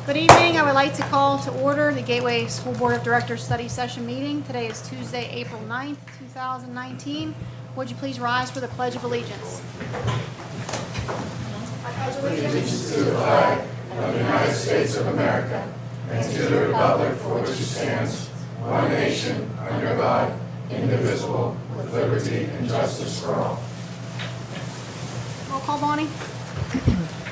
Good evening. I would like to call to order the Gateway School Board of Directors study session meeting. Today is Tuesday, April 9th, 2019. Would you please rise for the Pledge of Allegiance? Allegiance to the flag of the United States of America and to the republic for which it stands, one nation, under God, indivisible, with liberty and justice for all. Roll call, Bonnie.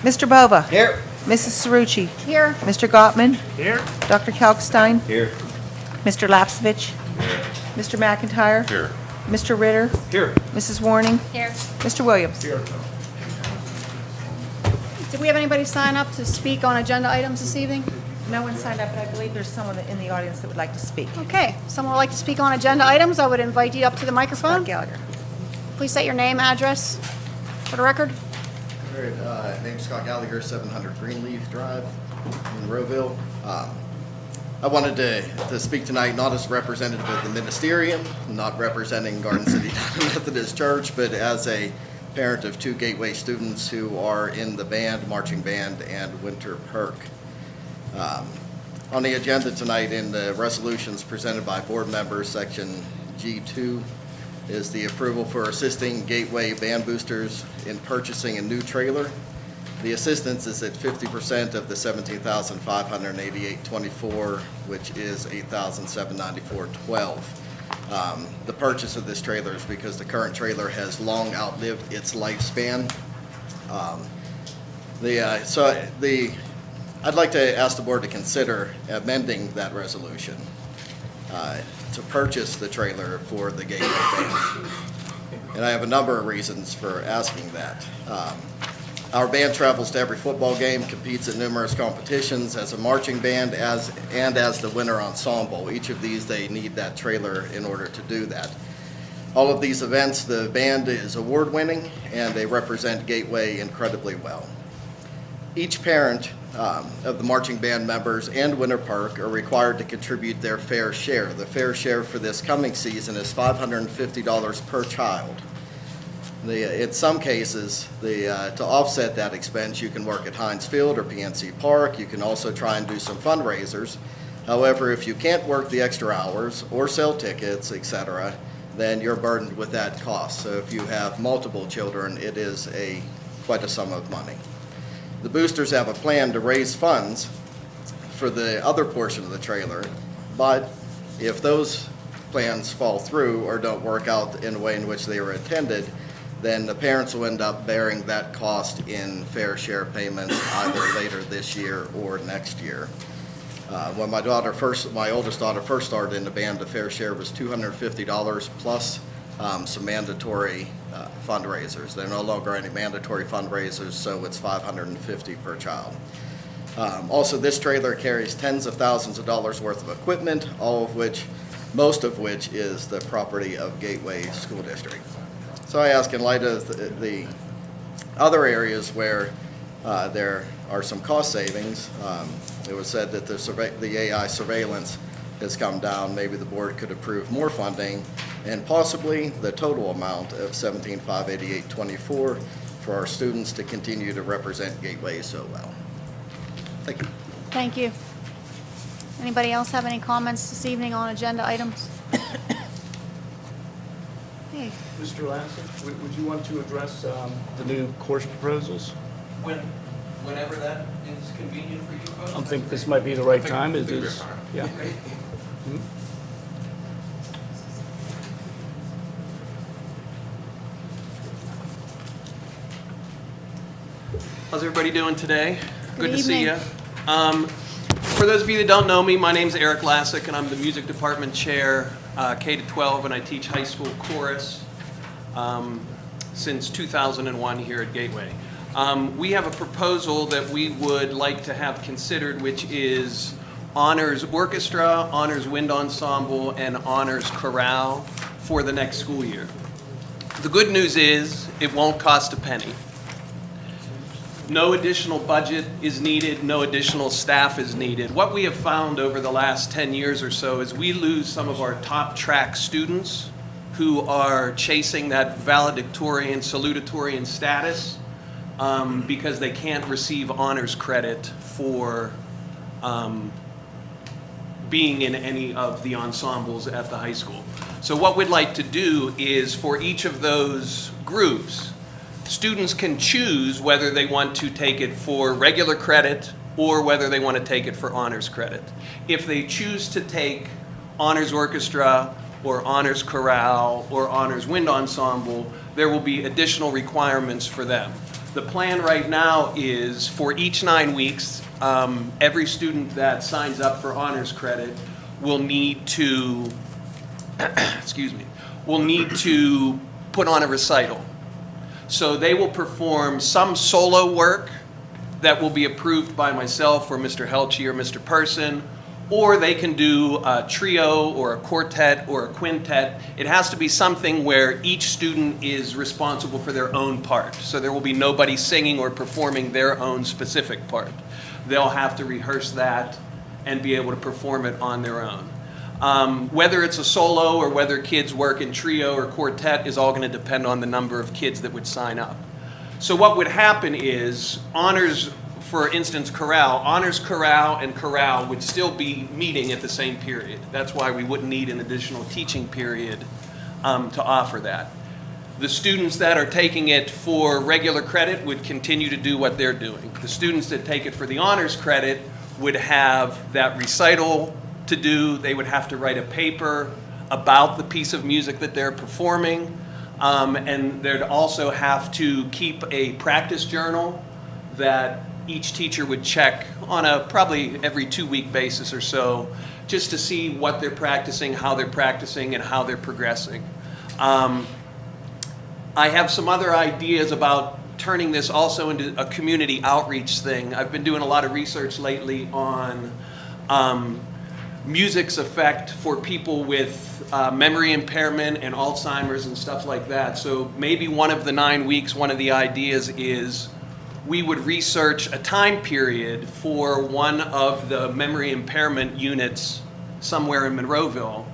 Mr. Bova. Here. Mrs. Cerrucci. Here. Mr. Gottman. Here. Dr. Kalkstein. Here. Mr. Lapsevich. Mr. McIntyre. Here. Mr. Ritter. Here. Mrs. Warning. Here. Mr. Williams. Here. Did we have anybody sign up to speak on agenda items this evening? No one signed up, but I believe there's someone in the audience that would like to speak. Okay. Someone would like to speak on agenda items? I would invite you up to the microphone. Scott Gallagher. Please state your name, address for the record. Name's Scott Gallagher, 700 Greenleaf Drive in Rowville. I wanted to speak tonight not as a representative of the ministerium, not representing Garden City Methodist Church, but as a parent of two Gateway students who are in the band, marching band, and winter perk. On the agenda tonight in the resolutions presented by board members, section G2 is the approval for assisting Gateway band boosters in purchasing a new trailer. The assistance is at 50% of the $17,588.24, which is $8,794.12. The purchase of this trailer is because the current trailer has long outlived its lifespan. I'd like to ask the board to consider amending that resolution to purchase the trailer for the Gateway band. And I have a number of reasons for asking that. Our band travels to every football game, competes at numerous competitions as a marching band as the winter ensemble. Each of these, they need that trailer in order to do that. All of these events, the band is award-winning and they represent Gateway incredibly well. Each parent of the marching band members and Winter Park are required to contribute their fair share. The fair share for this coming season is $550 per child. In some cases, to offset that expense, you can work at Heinz Field or PNC Park. You can also try and do some fundraisers. However, if you can't work the extra hours or sell tickets, etc., then you're burdened with that cost. So if you have multiple children, it is quite a sum of money. The boosters have a plan to raise funds for the other portion of the trailer, but if those plans fall through or don't work out in a way in which they were intended, then the parents will end up bearing that cost in fair share payments either later this year or next year. When my oldest daughter first started in the band, the fair share was $250 plus some mandatory fundraisers. There are no longer any mandatory fundraisers, so it's $550 per child. Also, this trailer carries tens of thousands of dollars worth of equipment, most of which is the property of Gateway School District. So I ask, in light of the other areas where there are some cost savings, it was said that the AI surveillance has come down. Maybe the board could approve more funding and possibly the total amount of $17,588.24 for our students to continue to represent Gateway so well. Thank you. Thank you. Anybody else have any comments this evening on agenda items? Hey. Mr. Lassen, would you want to address the new course proposals? Whenever that is convenient for you folks. I think this might be the right time. It is. Yeah. How's everybody doing today? Good to see you. evening. For those of you that don't know me, my name's Eric Lassick, and I'm the music department chair, K-12, and I teach high school chorus since 2001 here at Gateway. We have a proposal that we would like to have considered, which is honors orchestra, honors wind ensemble, and honors chorale for the next school year. The good news is it won't cost a penny. No additional budget is needed, no additional staff is needed. What we have found over the last 10 years or so is we lose some of our top track students who are chasing that valedictorian, salutatorian status because they can't receive honors credit for being in any of the ensembles at the high school. So what we'd like to do is for each of those groups, students can choose whether they want to take it for regular credit or whether they want to take it for honors credit. If they choose to take honors orchestra or honors chorale or honors wind ensemble, there will be additional requirements for them. The plan right now is for each 9 weeks, every student that signs up for honors credit will need to, will need to put on a recital. So they will perform some solo work that will be approved by myself or Mr. Helchi or Mr. Person, or they can do a trio or a quartet or a quintet. It has to be something where each student is responsible for their own part. So there will be nobody singing or performing their own specific part. They'll have to rehearse that and be able to perform it on their own. Whether it's a solo or whether kids work in trio or quartet is all going to depend on the number of kids that would sign up. So what would happen is honors, for instance, honors chorale and chorale would still be meeting at the same period. That's why we wouldn't need an additional teaching period to offer that. The students that are taking it for regular credit would continue to do what they're doing. The students that take it for the honors credit would have that recital to do. They would have to write a paper about the piece of music that they're performing. And they'd also have to keep a practice journal that each teacher would check on a probably every 2-week basis or so, just to see what they're practicing, how they're practicing, and how they're progressing. I have some other ideas about turning this also into a community outreach thing. I've been doing a lot of research lately on music's effect for people with memory impairment and Alzheimer's and stuff like that. So maybe one of the 9 weeks, one of the ideas is we would research a time period for one of the memory impairment units somewhere in Monroeville,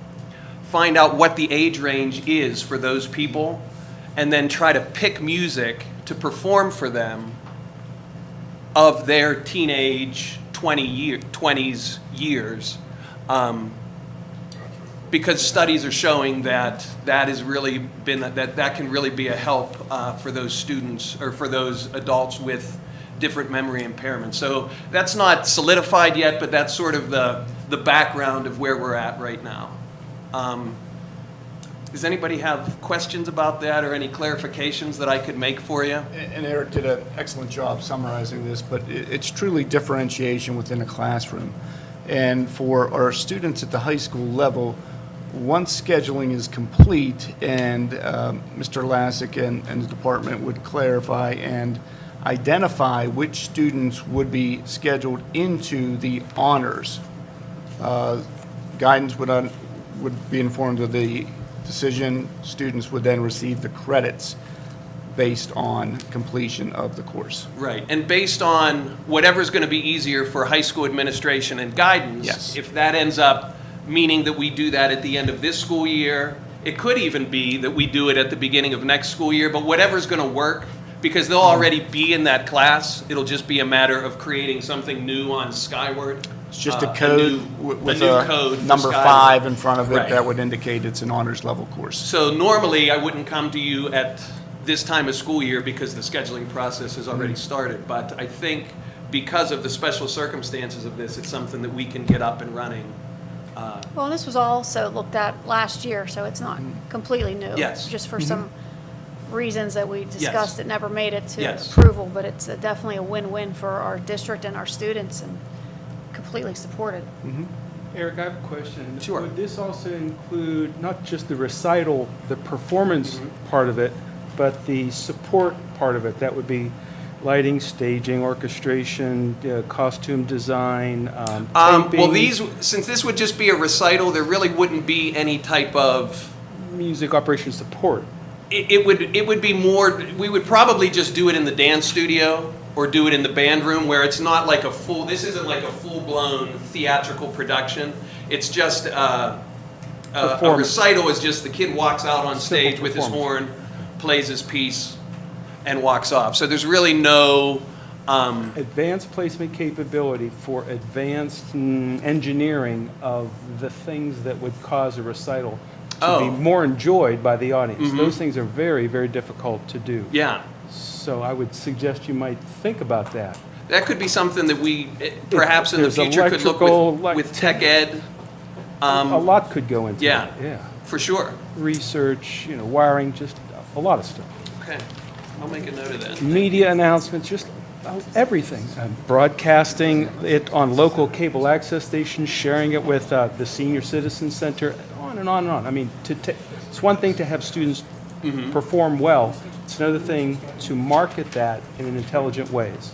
find out what the age range is for those people, and then try to pick music to perform for them of their teenage 20s years. Because studies are showing that that has really been, that can really be a help for those students or for those adults with different memory impairments. So that's not solidified yet, but that's sort of the background of where we're at right now. Does anybody have questions about that or any clarifications that I could make for you? And Eric did an excellent job summarizing this, but it's truly differentiation within a classroom. And for our students at the high school level, once scheduling is complete and Mr. Lassick and the department would clarify and identify which students would be scheduled into the honors, guidance would be informed of the decision. Students would then receive the credits based on completion of the course. Right, and based on whatever's going to be easier for high school administration and guidance, Yes. if that ends up meaning that we do that at the end of this school year, it could even be that we do it at the beginning of next school year, but whatever's going to work, because they'll already be in that class, it'll just be a matter of creating something new on Skyward. It's just a code with new a code for number Skyward. 5 in front of it Right. that would indicate it's an honors level course. So normally I wouldn't come to you at this time of school year because the scheduling process has already started, but I think because of the special circumstances of this, it's something that we can get up and running. Well, this was also looked at last year, so it's not completely new. Yes. Just for some reasons that we discussed, it never made it to Yes. approval, but it's definitely a win-win for our district and our students, and completely supported. Eric, I have a question. Sure. Would this also include not just the recital, the performance part of it, but the support part of it? That would be lighting, staging, orchestration, costume design, Well, taping, since this would just be a recital, there really wouldn't be any type of, music operation support. it would be more, we would probably just do it in the dance studio or do it in the band room where it's not like this isn't like a full-blown theatrical production. It's just, a Performance. recital is just the kid walks out on Simple stage with his performance. horn, plays his piece, and walks off. So there's really no Advanced placement capability for advanced engineering of the things that would cause a recital to be Oh. more enjoyed by the audience. Those things are very, very difficult to do. Yeah, So I would suggest you might think about that. that could be something that we perhaps in the There's future could look electrical, with tech ed. A lot could go into Yeah. it. Yeah. For sure. Research, wiring, just a lot of stuff. Okay, I'll make a note of that. Media announcements, just everything. Broadcasting it on local cable access stations, sharing it with the Senior Citizen Center, on and on and on. I mean, it's one thing to have students perform well. It's another thing to market that in an intelligent ways.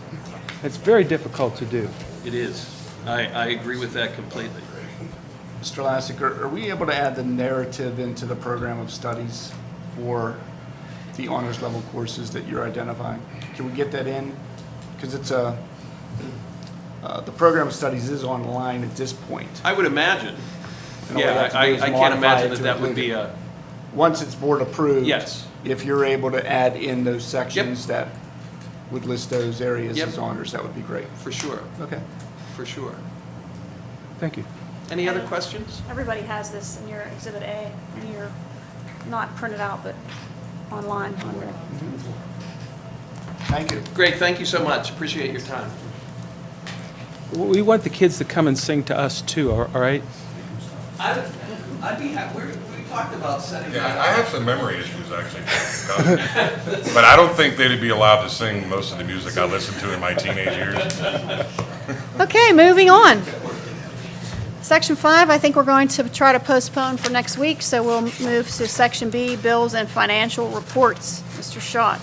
It's very difficult to do. It is. I agree with that completely. Mr. Lassick, are we able to add the narrative into the program of studies for the honors level courses that you're identifying? Can we get that in? Because it's the program of studies is online at this point. I would imagine. And all we have Yeah, to do is I can't modify imagine it that to that would include be it. a, Once it's board approved. Yes. If you're able to add in those sections that would list those areas Yep. as honors, that would be great. for sure, Okay. for sure. Thank you. Any other questions? Everybody has this in your Exhibit A, and you're not printed out, but online on your. Thank you. Great, thank you so much. Appreciate your time. We want the kids to come and sing to us too, all right? I'd be happy, we talked about setting Yeah, I have some memory issues actually, but I don't think they'd be allowed to sing most of the music I listened to in my teenage years. Okay, moving on. Section 5, I think we're going to try to postpone for next week, so we'll move to Section B, bills and financial reports. Mr. Schott.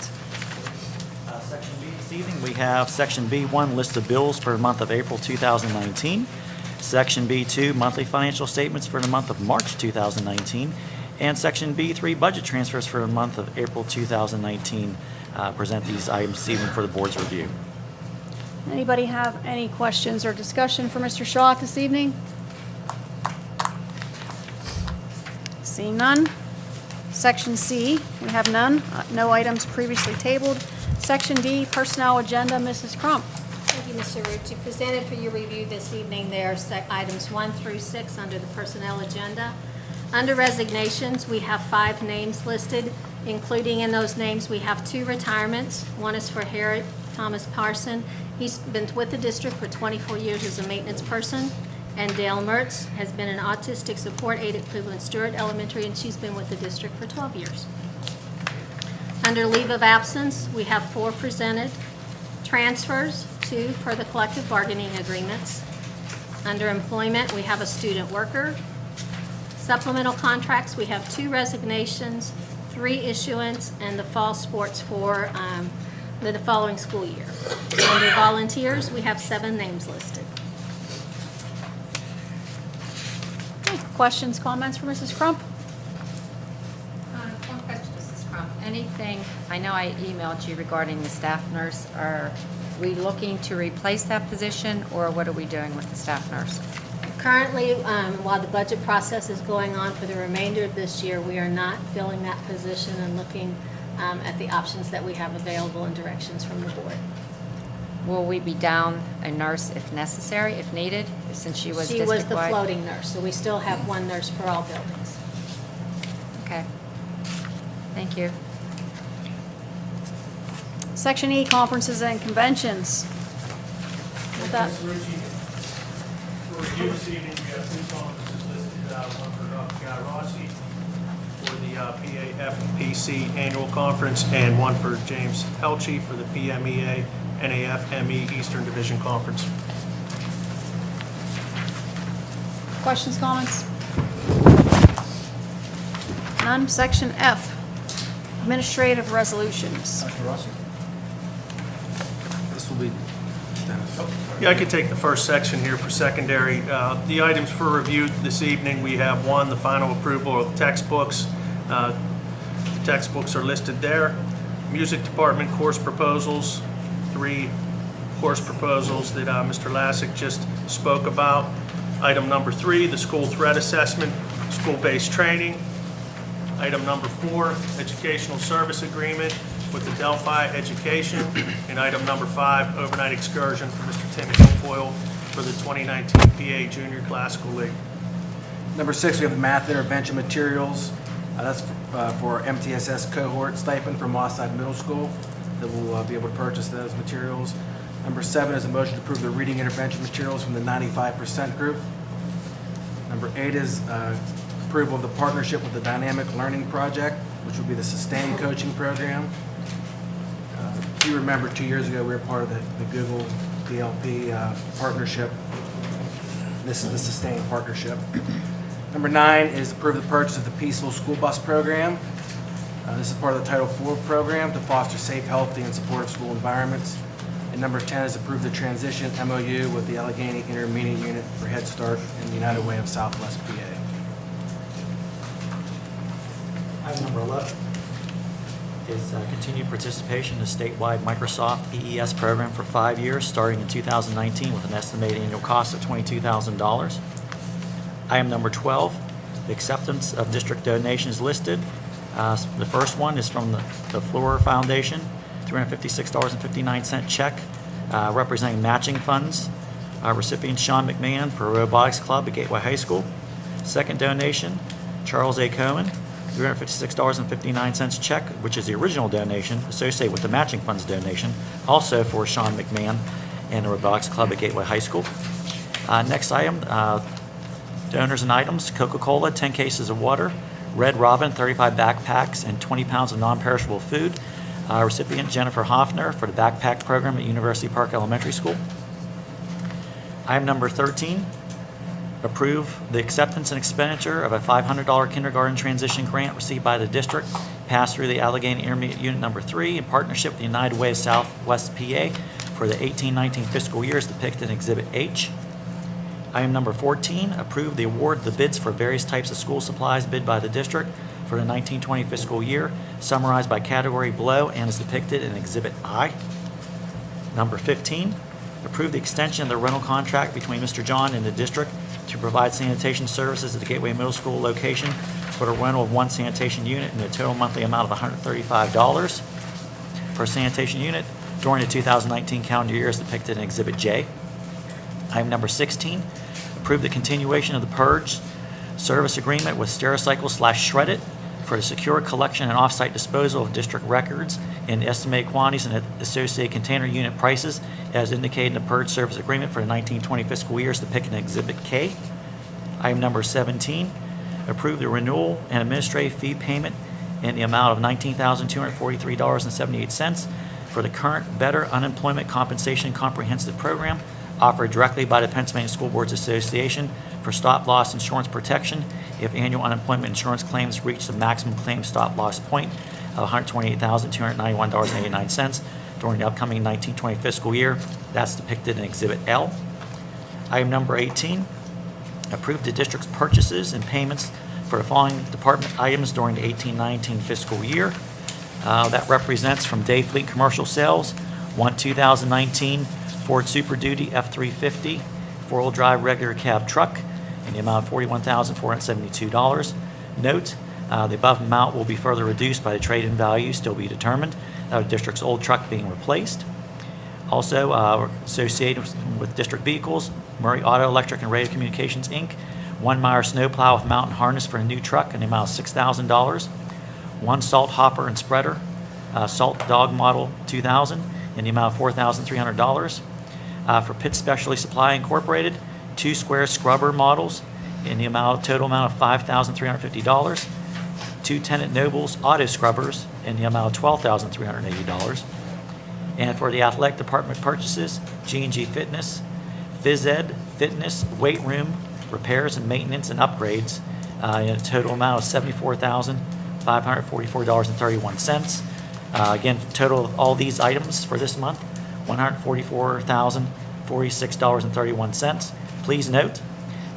Section B this evening, we have Section B1, list of bills for the month of April 2019. Section B2, monthly financial statements for the month of March 2019. And Section B3, budget transfers for the month of April 2019. Present these items this evening for the board's review. Anybody have any questions or discussion for Mr. Schott this evening? Seeing none. Section C, we have none. No items previously tabled. Section D, personnel agenda, Mrs. Crump. Thank you, Mr. Rucci. Presented for your review this evening, there are items 1 through 6 under the personnel agenda. Under resignations, we have 5 names listed, including in those names, we have 2 retirements. One is for Harriet Thomas Parson. He's been with the district for 24 years as a maintenance person. And Dale Mertz has been an autistic support aide at Cleveland Stewart Elementary, and she's been with the district for 12 years. Under leave of absence, we have 4 presented. Transfers, 2 per the collective bargaining agreements. Under employment, we have a student worker. Supplemental contracts, we have 2 resignations, 3 issuance, and the fall sports for the following school year. Under volunteers, we have 7 names listed. Okay, questions, comments for Mrs. Crump? One question, Mrs. Crump. Anything, I know I emailed you regarding the staff nurse. Are we looking to replace that position, or what are we doing with the staff nurse? Currently, while the budget process is going on for the remainder of this year, we are not filling that position and looking at the options that we have available and directions from the board. Will we be down a nurse if necessary, if needed, since she was district-wide? She was the floating nurse, so we still have 1 nurse per all buildings. Okay. Thank you. Section E, conferences and conventions. With that, Mr. Rucci, for review this evening, we have 2 conferences listed, one for Dr. Guy Rossi for the PAFPC Annual Conference, and one for James Helchi for the PMEA NAFME Eastern Division Conference. questions, comments? None. Section F, administrative resolutions. Dr. Rossi? This will be Yeah, I could take the first section here for secondary. The items for review this evening, we have 1, the final approval of textbooks. The textbooks are listed there. Music department course proposals, 3 course proposals that Mr. Lassick just spoke about. Item number 3, the school threat assessment, school-based training. Item number 4, educational service agreement with the Delphi Education. And item number 5, overnight excursion for Mr. Timmy Guilfoyle for the 2019 PA Junior Classical League. Number 6, we have the math intervention materials. That's for MTSS cohort stipend from Mosside Middle School, that we'll be able to purchase those materials. Number 7 is a motion to approve the reading intervention materials from the 95% group. Number 8 is approval of the partnership with the Dynamic Learning Project, which will be the Sustain Coaching Program. If you remember, 2 years ago, we were part of the Google DLP partnership. This is the Sustain partnership. Number 9 is approve the purchase of the Peaceful School Bus Program. This is part of the Title IV program to foster safe, healthy, and supportive school environments. And number 10 is approve the transition MOU with the Allegheny Intermediate Unit for Head Start and the United Way of Southwest PA. Item number 11 is continued participation in the statewide Microsoft EES program for 5 years, starting in 2019 with an estimated annual cost of $22,000. Item number 12, the acceptance of district donations listed. The first one is from the Fleur Foundation, $356.59 check representing matching funds. Recipient Sean McMahon for Robotics Club at Gateway High School. Second donation, Charles A. Cohen, $356.59 check, which is the original donation associated with the matching funds donation, also for Sean McMahon and the Robotics Club at Gateway High School. Next item, donors and items, Coca-Cola, 10 cases of water, Red Robin, 35 backpacks and 20 pounds of non-perishable food. Recipient Jennifer Hoffner for the backpack program at University Park Elementary School. Item number 13, approve the acceptance and expenditure of a $500 kindergarten transition grant received by the district, passed through the Allegheny Intermediate Unit number 3 in partnership with the United Way of Southwest PA for the 18-19 fiscal year as depicted in Exhibit H. Item number 14, approve the award of the bids for various types of school supplies bid by the district for the 1920 fiscal year, summarized by category below and is depicted in Exhibit I. Number 15, approve the extension of the rental contract between Mr. John and the district to provide sanitation services at the Gateway Middle School location for the rental of one sanitation unit in a total monthly amount of $135 per sanitation unit during the 2019 calendar year as depicted in Exhibit J. Item number 16, approve the continuation of the Purge service agreement with Stericycle/Shred-It for the secure collection and off-site disposal of district records in estimated quantities and associated container unit prices as indicated in the Purge service agreement for the 1920 fiscal year as depicted in Exhibit K. Item number 17, approve the renewal and administrative fee payment in the amount of $19,243.78 for the current Better Unemployment Compensation Comprehensive Program offered directly by the Pennsylvania School Boards Association for stop-loss insurance protection if annual unemployment insurance claims reach the maximum claim stop-loss point of $128,291.89 during the upcoming 1920 fiscal year. That's depicted in Exhibit L. Item number 18, approve the district's purchases and payments for the following department items during the 18-19 fiscal year. That represents from Day Fleet Commercial Sales, one 2019 Ford Super Duty F-350 four-wheel drive regular cab truck in the amount of $41,472. Note, the above amount will be further reduced by the trade-in value still be determined, the district's old truck being replaced. Also, associated with district vehicles, Murray Auto, Electric, and Radio Communications, Inc., one Meyer snowplow with mountain harness for a new truck in the amount of $6,000. One salt hopper and spreader, Salt Dog Model 2000 in the amount of $4,300. For Pitt Specialty Supply Incorporated, two square scrubber models in the total amount of $5,350. Two Tenant Nobles auto scrubbers in the amount of $12,380. And for the athletic department purchases, G&G Fitness, Phys Ed Fitness, weight room, repairs and maintenance and upgrades in a total amount of $74,544.31. Again, total of all these items for this month, $144,046.31. Please note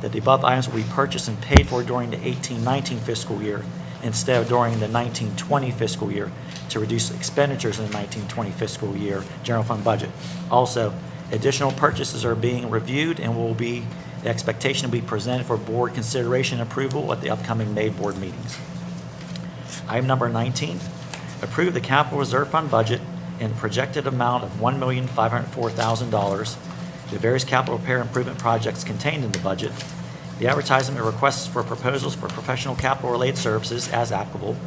that the above items will be purchased and paid for during the 18-19 fiscal year instead of during the 19-20 fiscal year to reduce expenditures in the 19-20 fiscal year general fund budget. Also, additional purchases are being reviewed and the expectation will be presented for board consideration and approval at the upcoming May board meetings. Item number 19, approve the capital reserve fund budget in the projected amount of $1,504,000, the various capital repair improvement projects contained in the budget, the advertisement of requests for proposals for professional capital-related services as applicable,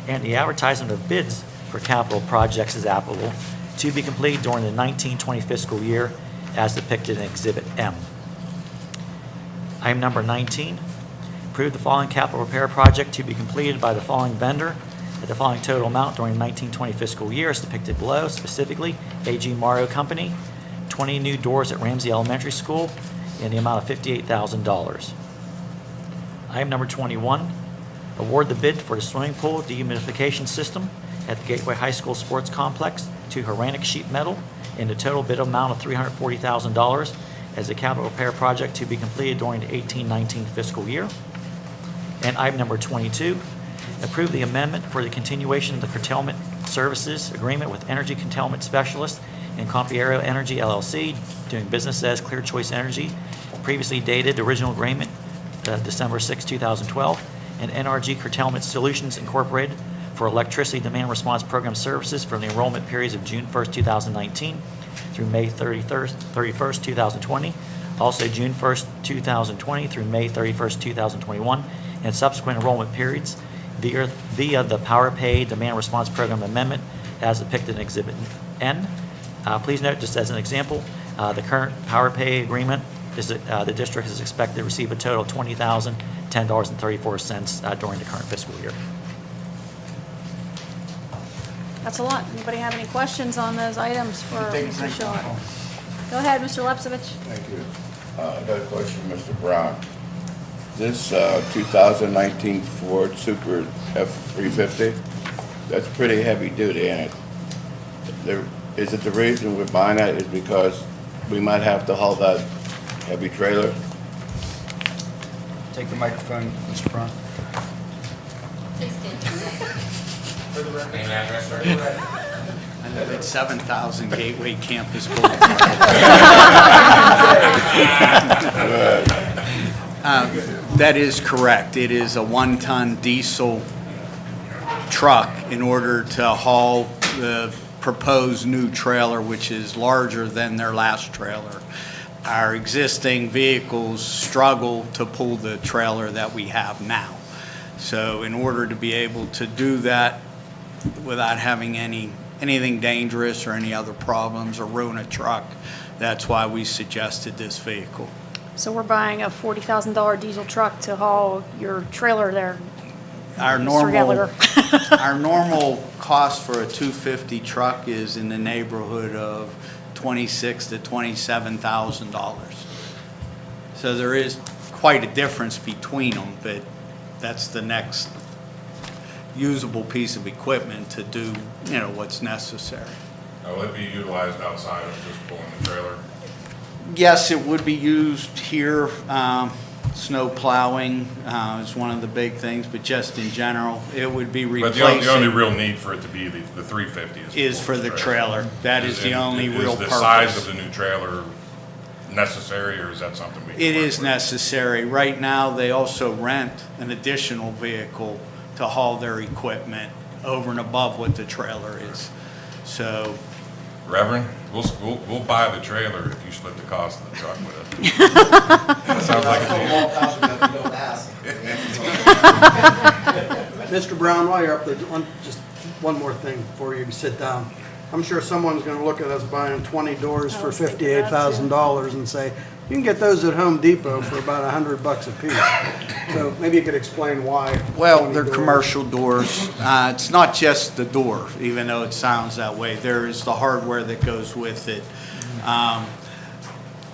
and the advertisement of bids for capital projects as applicable to be completed during the 1920 fiscal year as depicted in Exhibit M. Item number 19, approve the following capital repair project to be completed by the following vendor at the following total amount during the 1920 fiscal year as depicted below, specifically A.G. Mario Company, 20 new doors at Ramsey Elementary School in the amount of $58,000. Item number 21, award the bid for the swimming pool dehumidification system at the Gateway High School Sports Complex to Horanic Sheet Metal in the total bid amount of $340,000 as a capital repair project to be completed during the 18-19 fiscal year. And item number 22, approve the amendment for the continuation of the curtailment services agreement with Energy Curtailment Specialist and Compiero Energy LLC, doing business as Clear Choice Energy, previously dated original agreement December 6, 2012, and NRG Curtailment Solutions Incorporated for electricity demand response program services for the enrollment periods of June 1st, 2019 through May 31st, 2020, also June 1st, 2020 through May 31st, 2021, and subsequent enrollment periods via the Power Pay Demand Response Program amendment as depicted in Exhibit N. Please note, just as an example, the current Power Pay agreement is the district is expected to receive a total of $20,010.34 during the current fiscal year. That's a lot. Anybody have any questions on those items for Take a Mr. drink, Shaw? Paul. Go ahead, Mr. Lepsovich. Thank you. I got a question, Mr. Brown. This 2019 Ford Super F-350, that's pretty heavy duty, ain't it? Is it the reason we're buying that is because we might have to haul that heavy trailer? Take the microphone, Mr. Brown. I live at 7,000 Gateway Campus Boulevard. That is correct. It is a one-ton diesel truck in order to haul the proposed new trailer, which is larger than their last trailer. Our existing vehicles struggle to pull the trailer that we have now. So in order to be able to do that without having anything dangerous or any other problems or ruin a truck, that's why we suggested this vehicle. So we're buying a $40,000 diesel truck to haul your trailer there. Our Mr. normal, Gallagher. our normal cost for a 250 truck is in the neighborhood of $26,000 to $27,000. So there is quite a difference between them, but that's the next usable piece of equipment to do, what's necessary. Will it be utilized outside of just pulling the trailer? Yes, it would be used here. Snow plowing is one of the big things, but just in general, it would be replacing. But the only real need for it to be the 350 is for the trailer. That is the only real purpose. Is the size of the new trailer necessary, or is that something we can It work is with? necessary. Right now, they also rent an additional vehicle to haul their equipment over and above what the trailer is. So, Reverend, we'll buy the trailer if you split the cost of the truck with us. That sounds like a deal. Mr. Brown, while you're up there, just one more thing before you sit down. I'm sure someone's going to look at us buying 20 doors for $58,000 and say, you can get those at Home Depot for about $100 a piece. So maybe you could explain why. well, they're commercial doors. It's not just the door, even though it sounds that way. There is the hardware that goes with it.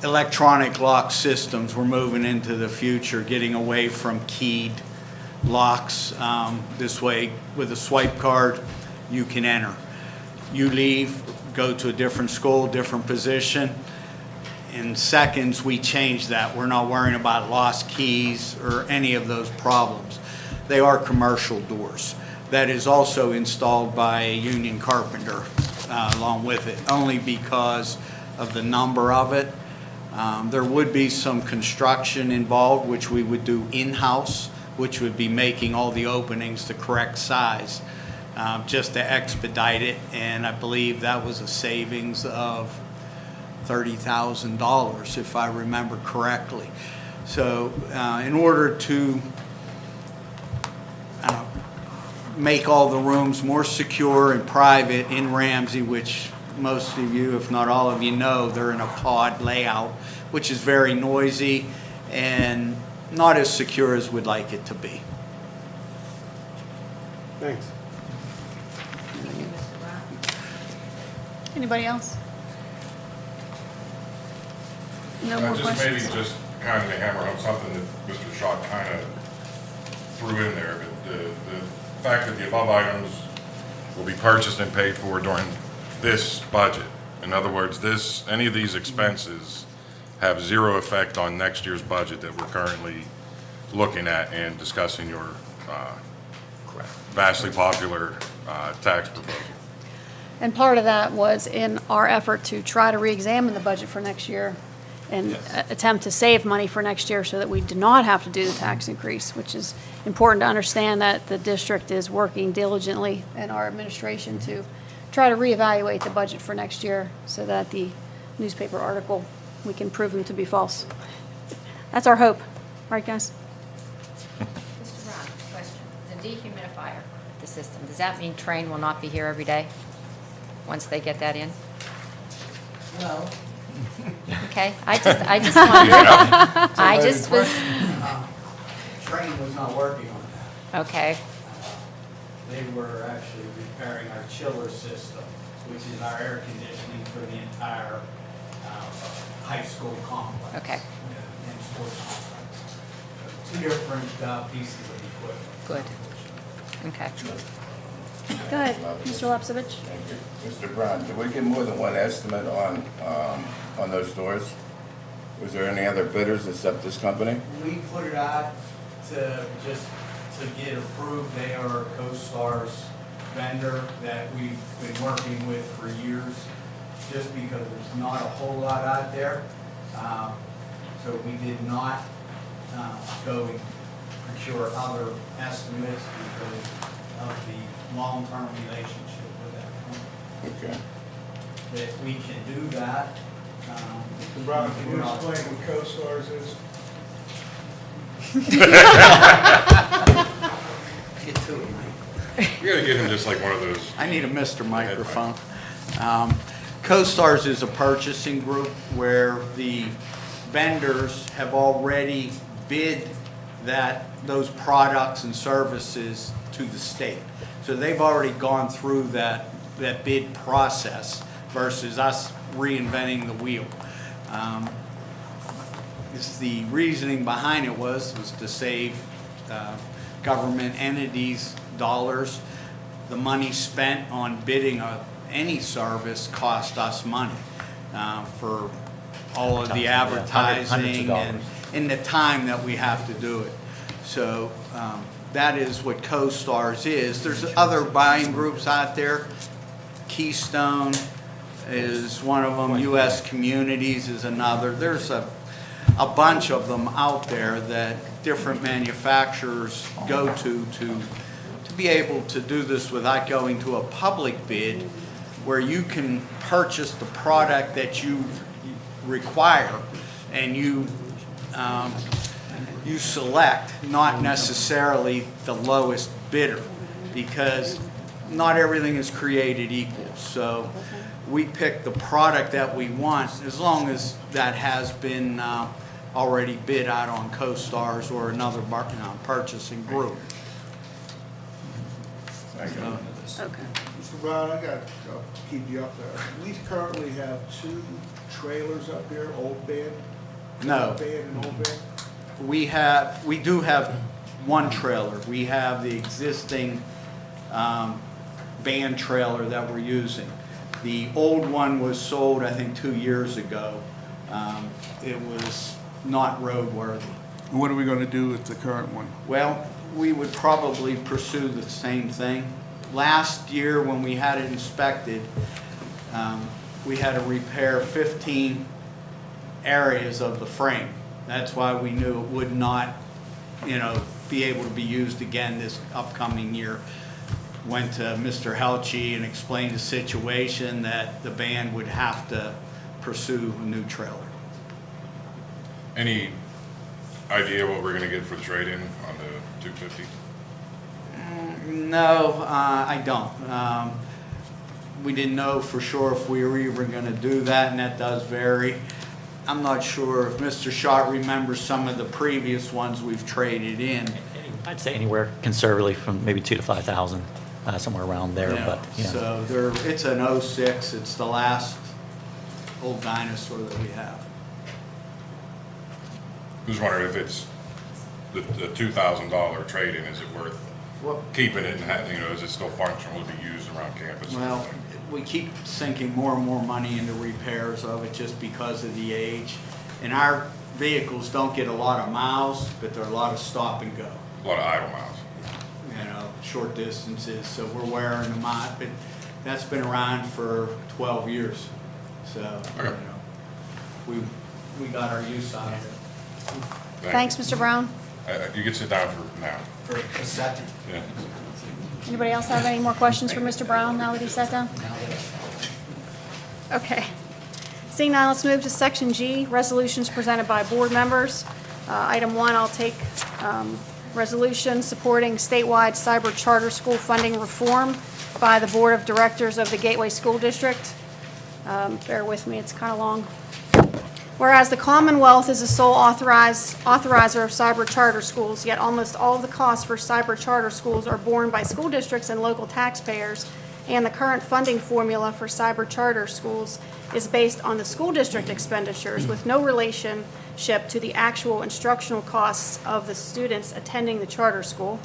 Electronic lock systems, we're moving into the future, getting away from keyed locks. This way, with a swipe card, you can enter. You leave, go to a different school, different position. In seconds, we change that. We're not worrying about lost keys or any of those problems. They are commercial doors. That is also installed by a union carpenter along with it, only because of the number of it. There would be some construction involved, which we would do in-house, which would be making all the openings the correct size just to expedite it, and I believe that was a savings of $30,000, if I remember correctly. So in order to make all the rooms more secure and private in Ramsey, which most of you, if not all of you, know, they're in a pod layout, which is very noisy and not as secure as we'd like it to be. Thanks. Anybody else? No more Just maybe questions? just kind of to hammer home something that Mr. Shaw kind of threw in there, but the fact that the above items will be purchased and paid for during this budget. In other words, any of these expenses have zero effect on next year's budget that we're currently looking at and discussing your vastly popular tax proposal. And part of that was in our effort to try to reexamine the budget for next year and attempt to save money for next year so that we do not have to do the tax increase, which is important to understand that the district is working diligently and our administration to try to reevaluate the budget for next year so that the newspaper article, we can prove them to be false. That's our hope. Right, guys? Mr. Brown, question. The dehumidifier, the system, does that mean Train will not be here every day once they get that in? No. Okay, I just wondered. I just was, Train was not working on that. okay, They were actually repairing our chiller system, which is our air conditioning for the entire high school complex. Okay. And sports complex. Two different pieces of equipment. good. Okay. Go ahead, Mr. Lepsovich. Thank you. Mr. Brown, did we get more than one estimate on those doors? Was there any other bidders except this company? We put it out to get approved. They are CoStar's vendor that we've been working with for years, just because there's not a whole lot out there. So we did not go and procure other estimates because of the long-term relationship with that company. Okay. That we can do that. Mr. Brown, can you explain what CoStar's is? Get to it, Mike. You're gonna get him just like one of those. I need a Mr. Microphone. CoStar's is a purchasing group where the vendors have already bid those products and services to the state. So they've already gone through that bid process versus us reinventing the wheel. The reasoning behind it was to save government entities dollars. The money spent on bidding any service cost us money for all of the advertising and the time that we have to do it. So that is what CoStar's is. There's other buying groups out there. Keystone is one of them. U.S. Communities is another. There's a bunch of them out there that different manufacturers go to be able to do this without going to a public bid, where you can purchase the product that you require and you select, not necessarily the lowest bidder, because not everything is created equal. So we pick the product that we want, as long as that has been already bid out on CoStar's or another purchasing group. Thank you. Okay. Mr. Brown, I got to keep you up there. We currently have 2 trailers up here, old band. No. Old band and old band. We do have one trailer. We have the existing band trailer that we're using. The old one was sold, I think, 2 years ago. It was not roadworthy. What are we going to do with the current one? Well, we would probably pursue the same thing. Last year, when we had it inspected, we had to repair 15 areas of the frame. That's why we knew it would not, be able to be used again this upcoming year. went to Mr. Helchi and explained the situation that the band would have to pursue a new trailer. Any idea what we're gonna get for the trade-in on the 250? No, I don't. We didn't know for sure if we were even going to do that, and that does vary. I'm not sure if Mr. Schott remembers some of the previous ones we've traded in. I'd say anywhere conservatively from maybe 2,000 to 5,000, somewhere around there, Yeah, but, you know. so it's an '06, it's the last old dinosaur that we have. Just wondering if it's the $2,000 trade-in, is it worth keeping it and is it still functional to be used around campus? Well, we keep sinking more and more money into repairs of it just because of the age. And our vehicles don't get a lot of miles, but they're a lot of stop and go. A lot of idle miles. Short distances, so we're wearing them out, but that's been around for 12 years. So, we got our use out of it. Thanks, Mr. Brown. You can sit down for now. For a second. Yeah. Anybody else have any more questions for Mr. Brown now that he sat down? Okay. Seeing none, let's move to Section G, resolutions presented by board members. Item 1, I'll take resolution supporting statewide cyber charter school funding reform by the Board of Directors of the Gateway School District. Bear with me, it's kind of long. Whereas the Commonwealth is the sole authorizer of cyber charter schools, yet almost all of the costs for cyber charter schools are borne by school districts and local taxpayers, and the current funding formula for cyber charter schools is based on the school district expenditures with no relationship to the actual instructional costs of the students attending the charter school.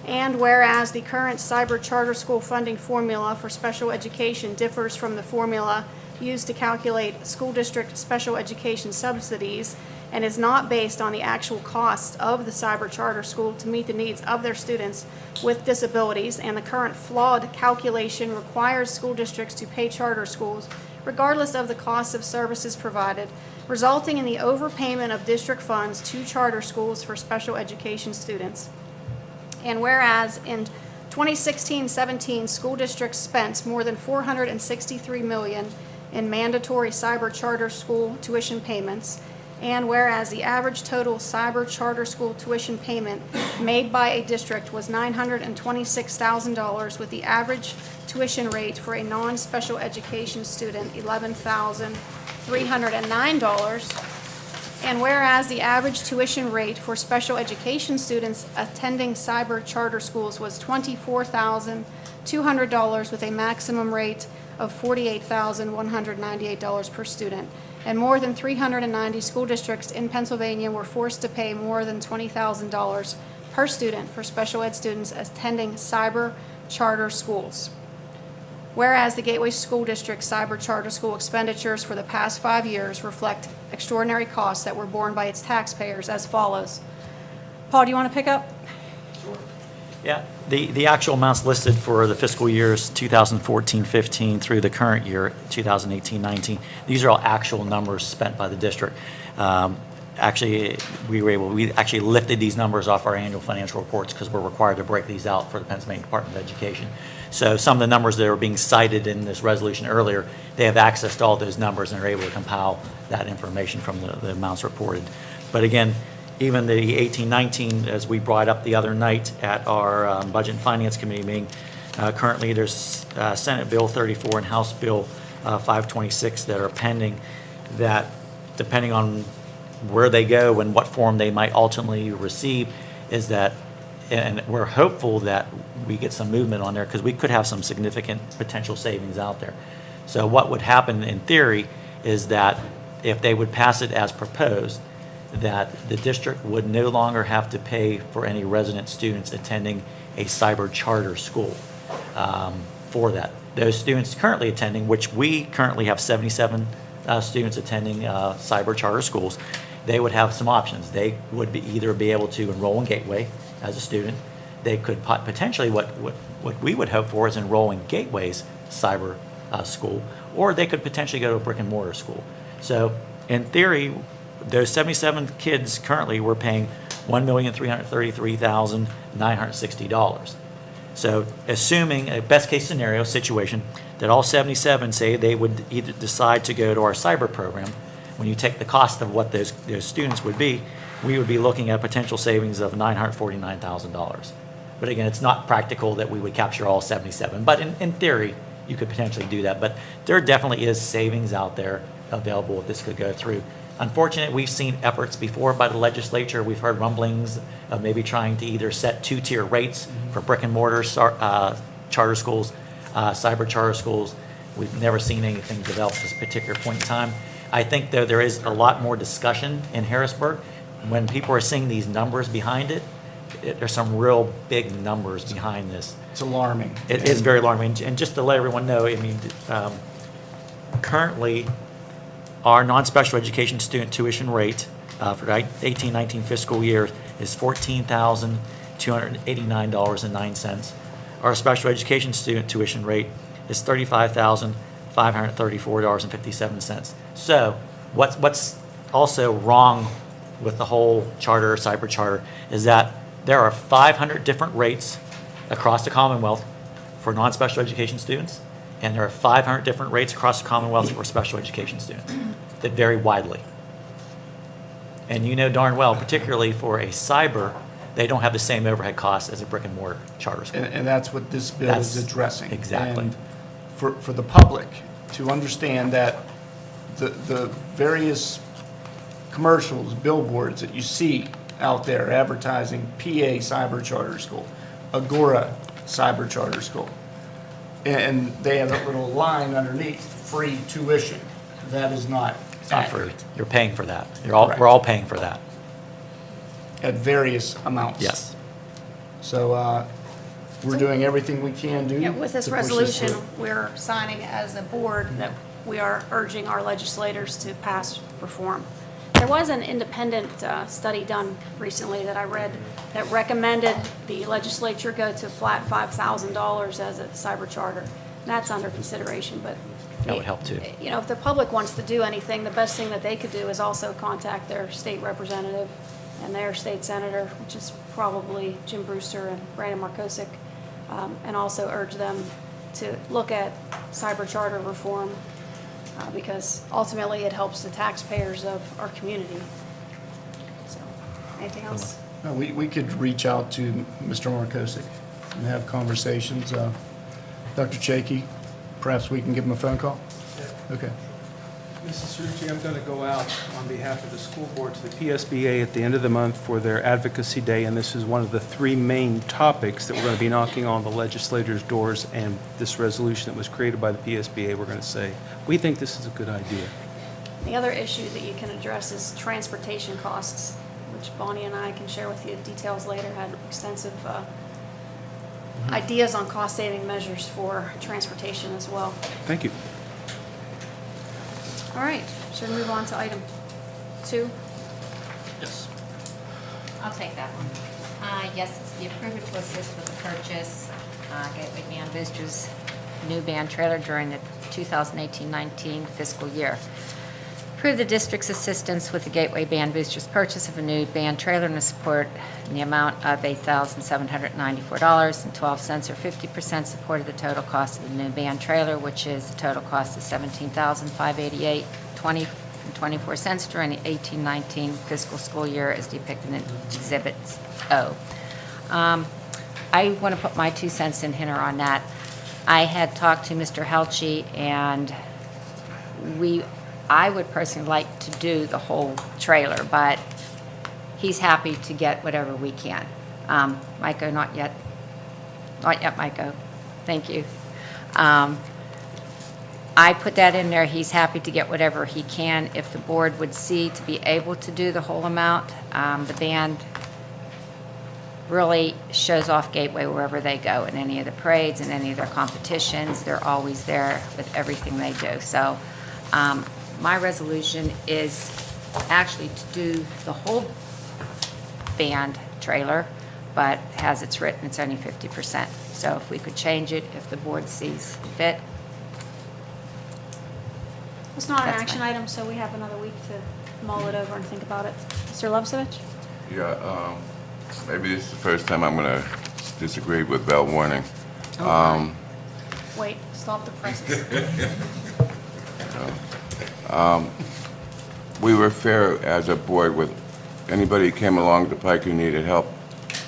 And whereas the current cyber charter school funding formula for special education differs from the formula used to calculate school district special education subsidies and is not based on the actual costs of the cyber charter school to meet the needs of their students with disabilities, and the current flawed calculation requires school districts to pay charter schools regardless of the cost of services provided, resulting in the overpayment of district funds to charter schools for special education students. And whereas in 2016-17, school districts spent more than $463 million in mandatory cyber charter school tuition payments, and whereas the average total cyber charter school tuition payment made by a district was $926,000, with the average tuition rate for a non-special education student $11,309, and whereas the average tuition rate for special education students attending cyber charter schools was $24,200 with a maximum rate of $48,198 per student, and more than 390 school districts in Pennsylvania were forced to pay more than $20,000 per student for special ed students attending cyber charter schools. Whereas the Gateway School District cyber charter school expenditures for the past 5 years reflect extraordinary costs that were borne by its taxpayers as follows. Paul, do you want to pick up? Yeah, the actual amounts listed for the fiscal years 2014-15 through the current year, 2018-19, these are all actual numbers spent by the district. Actually, we actually lifted these numbers off our annual financial reports because we're required to break these out for the Pennsylvania Department of Education. So some of the numbers that are being cited in this resolution earlier, they have access to all those numbers and are able to compile that information from the amounts reported. But again, even the 18-19, as we brought up the other night at our Budget and Finance Committee meeting, currently there's Senate Bill 34 and House Bill 526 that are pending that, depending on where they go and what form they might ultimately receive, is that, and we're hopeful that we get some movement on there because we could have some significant potential savings out there. So what would happen in theory is that if they would pass it as proposed, that the district would no longer have to pay for any resident students attending a cyber charter school for that. Those students currently attending, which we currently have 77 students attending cyber charter schools, they would have some options. They would either be able to enroll in Gateway as a student. They could potentially, what we would hope for is enroll in Gateway's cyber school, or they could potentially go to a brick and mortar school. So in theory, those 77 kids currently we're paying $1,333,960. So assuming a best-case scenario situation that all 77 say they would either decide to go to our cyber program, when you take the cost of what those students would be, we would be looking at potential savings of $949,000. But again, it's not practical that we would capture all 77. But in theory, you could potentially do that. But there definitely is savings out there available if this could go through. Unfortunately, we've seen efforts before by the legislature. We've heard rumblings of maybe trying to either set two-tier rates for brick and mortar charter schools, cyber charter schools. We've never seen anything develop at this particular point in time. I think, though, there is a lot more discussion in Harrisburg. When people are seeing these numbers behind it, there's some real big numbers behind this. It's alarming. It is very alarming. And just to let everyone know, I mean, currently, our non-special education student tuition rate for the 18-19 fiscal year is $14,289.09. Our special education student tuition rate is $35,534.57. So what's also wrong with the whole charter, cyber charter, is that there are 500 different rates across the Commonwealth for non-special education students, and there are 500 different rates across the Commonwealth for special education students that vary widely. And you know darn well, particularly for a cyber, they don't have the same overhead costs as a brick and mortar charter school. And that's what this bill is addressing. Exactly. And for the public to understand that the various commercials, billboards that you see out there advertising PA Cyber Charter School, Agora Cyber Charter School, and they have a little line underneath, free tuition. That is not It's not free. accurate. You're paying for that. Correct. We're all paying for that. At various amounts. Yes. So we're doing everything we can do. Yeah, with this to push resolution, through. we're signing as a board that we are urging our legislators to pass reform. There was an independent study done recently that I read that recommended the legislature go to flat $5,000 as a cyber charter. And that's under consideration, but. That would help too. You know, if the public wants to do anything, the best thing that they could do is also contact their state representative and their state senator, which is probably Jim Brewster and Brandon Markosik, and also urge them to look at cyber charter reform, because ultimately it helps the taxpayers of our community. So, anything else? No, we could reach out to Mr. Markosik and have conversations. Dr. Chaky, perhaps we can give him a phone call? Okay. Mrs. Cerucci, I'm going to go out on behalf of the school board to the PSBA at the end of the month for their advocacy day, and this is one of the three main topics that we're going to be knocking on the legislators' doors, and this resolution that was created by the PSBA, we're going to say, we think this is a good idea. The other issue that you can address is transportation costs, which Bonnie and I can share with you details later, had extensive ideas on cost-saving measures for transportation as well. Thank you. All right, should we move on to item 2? Yes. I'll take that one. Yes, it's the approval to assist with the purchase, Gateway Band Boosters new band trailer during the 2018-19 fiscal year. Approve the district's assistance with the Gateway Band Boosters purchase of a new band trailer and support in the amount of $8,794.12, or 50% support of the total cost of the new band trailer, which is the total cost of $17,588.24 during the 18-19 fiscal school year as depicted in Exhibit O. I want to put my 2 cents in here on that. I had talked to Mr. Helchi, and I would personally like to do the whole trailer, but he's happy to get whatever we can. Miko, not yet. Not yet, Miko. Thank you. I put that in there. He's happy to get whatever he can. If the board would see to be able to do the whole amount, the band really shows off Gateway wherever they go, in any of the parades and any of their competitions. They're always there with everything they do. So my resolution is actually to do the whole band trailer, but as it's written, it's only 50%. So if we could change it, if the board sees fit. It's not an That's action fine. item, so we have another week to mull it over and think about it. Mr. Lovsevich? Yeah, maybe this is the first time I'm gonna disagreed with without warning. Wait, stop the presses. We were fair as a board with anybody who came along the pike who needed help.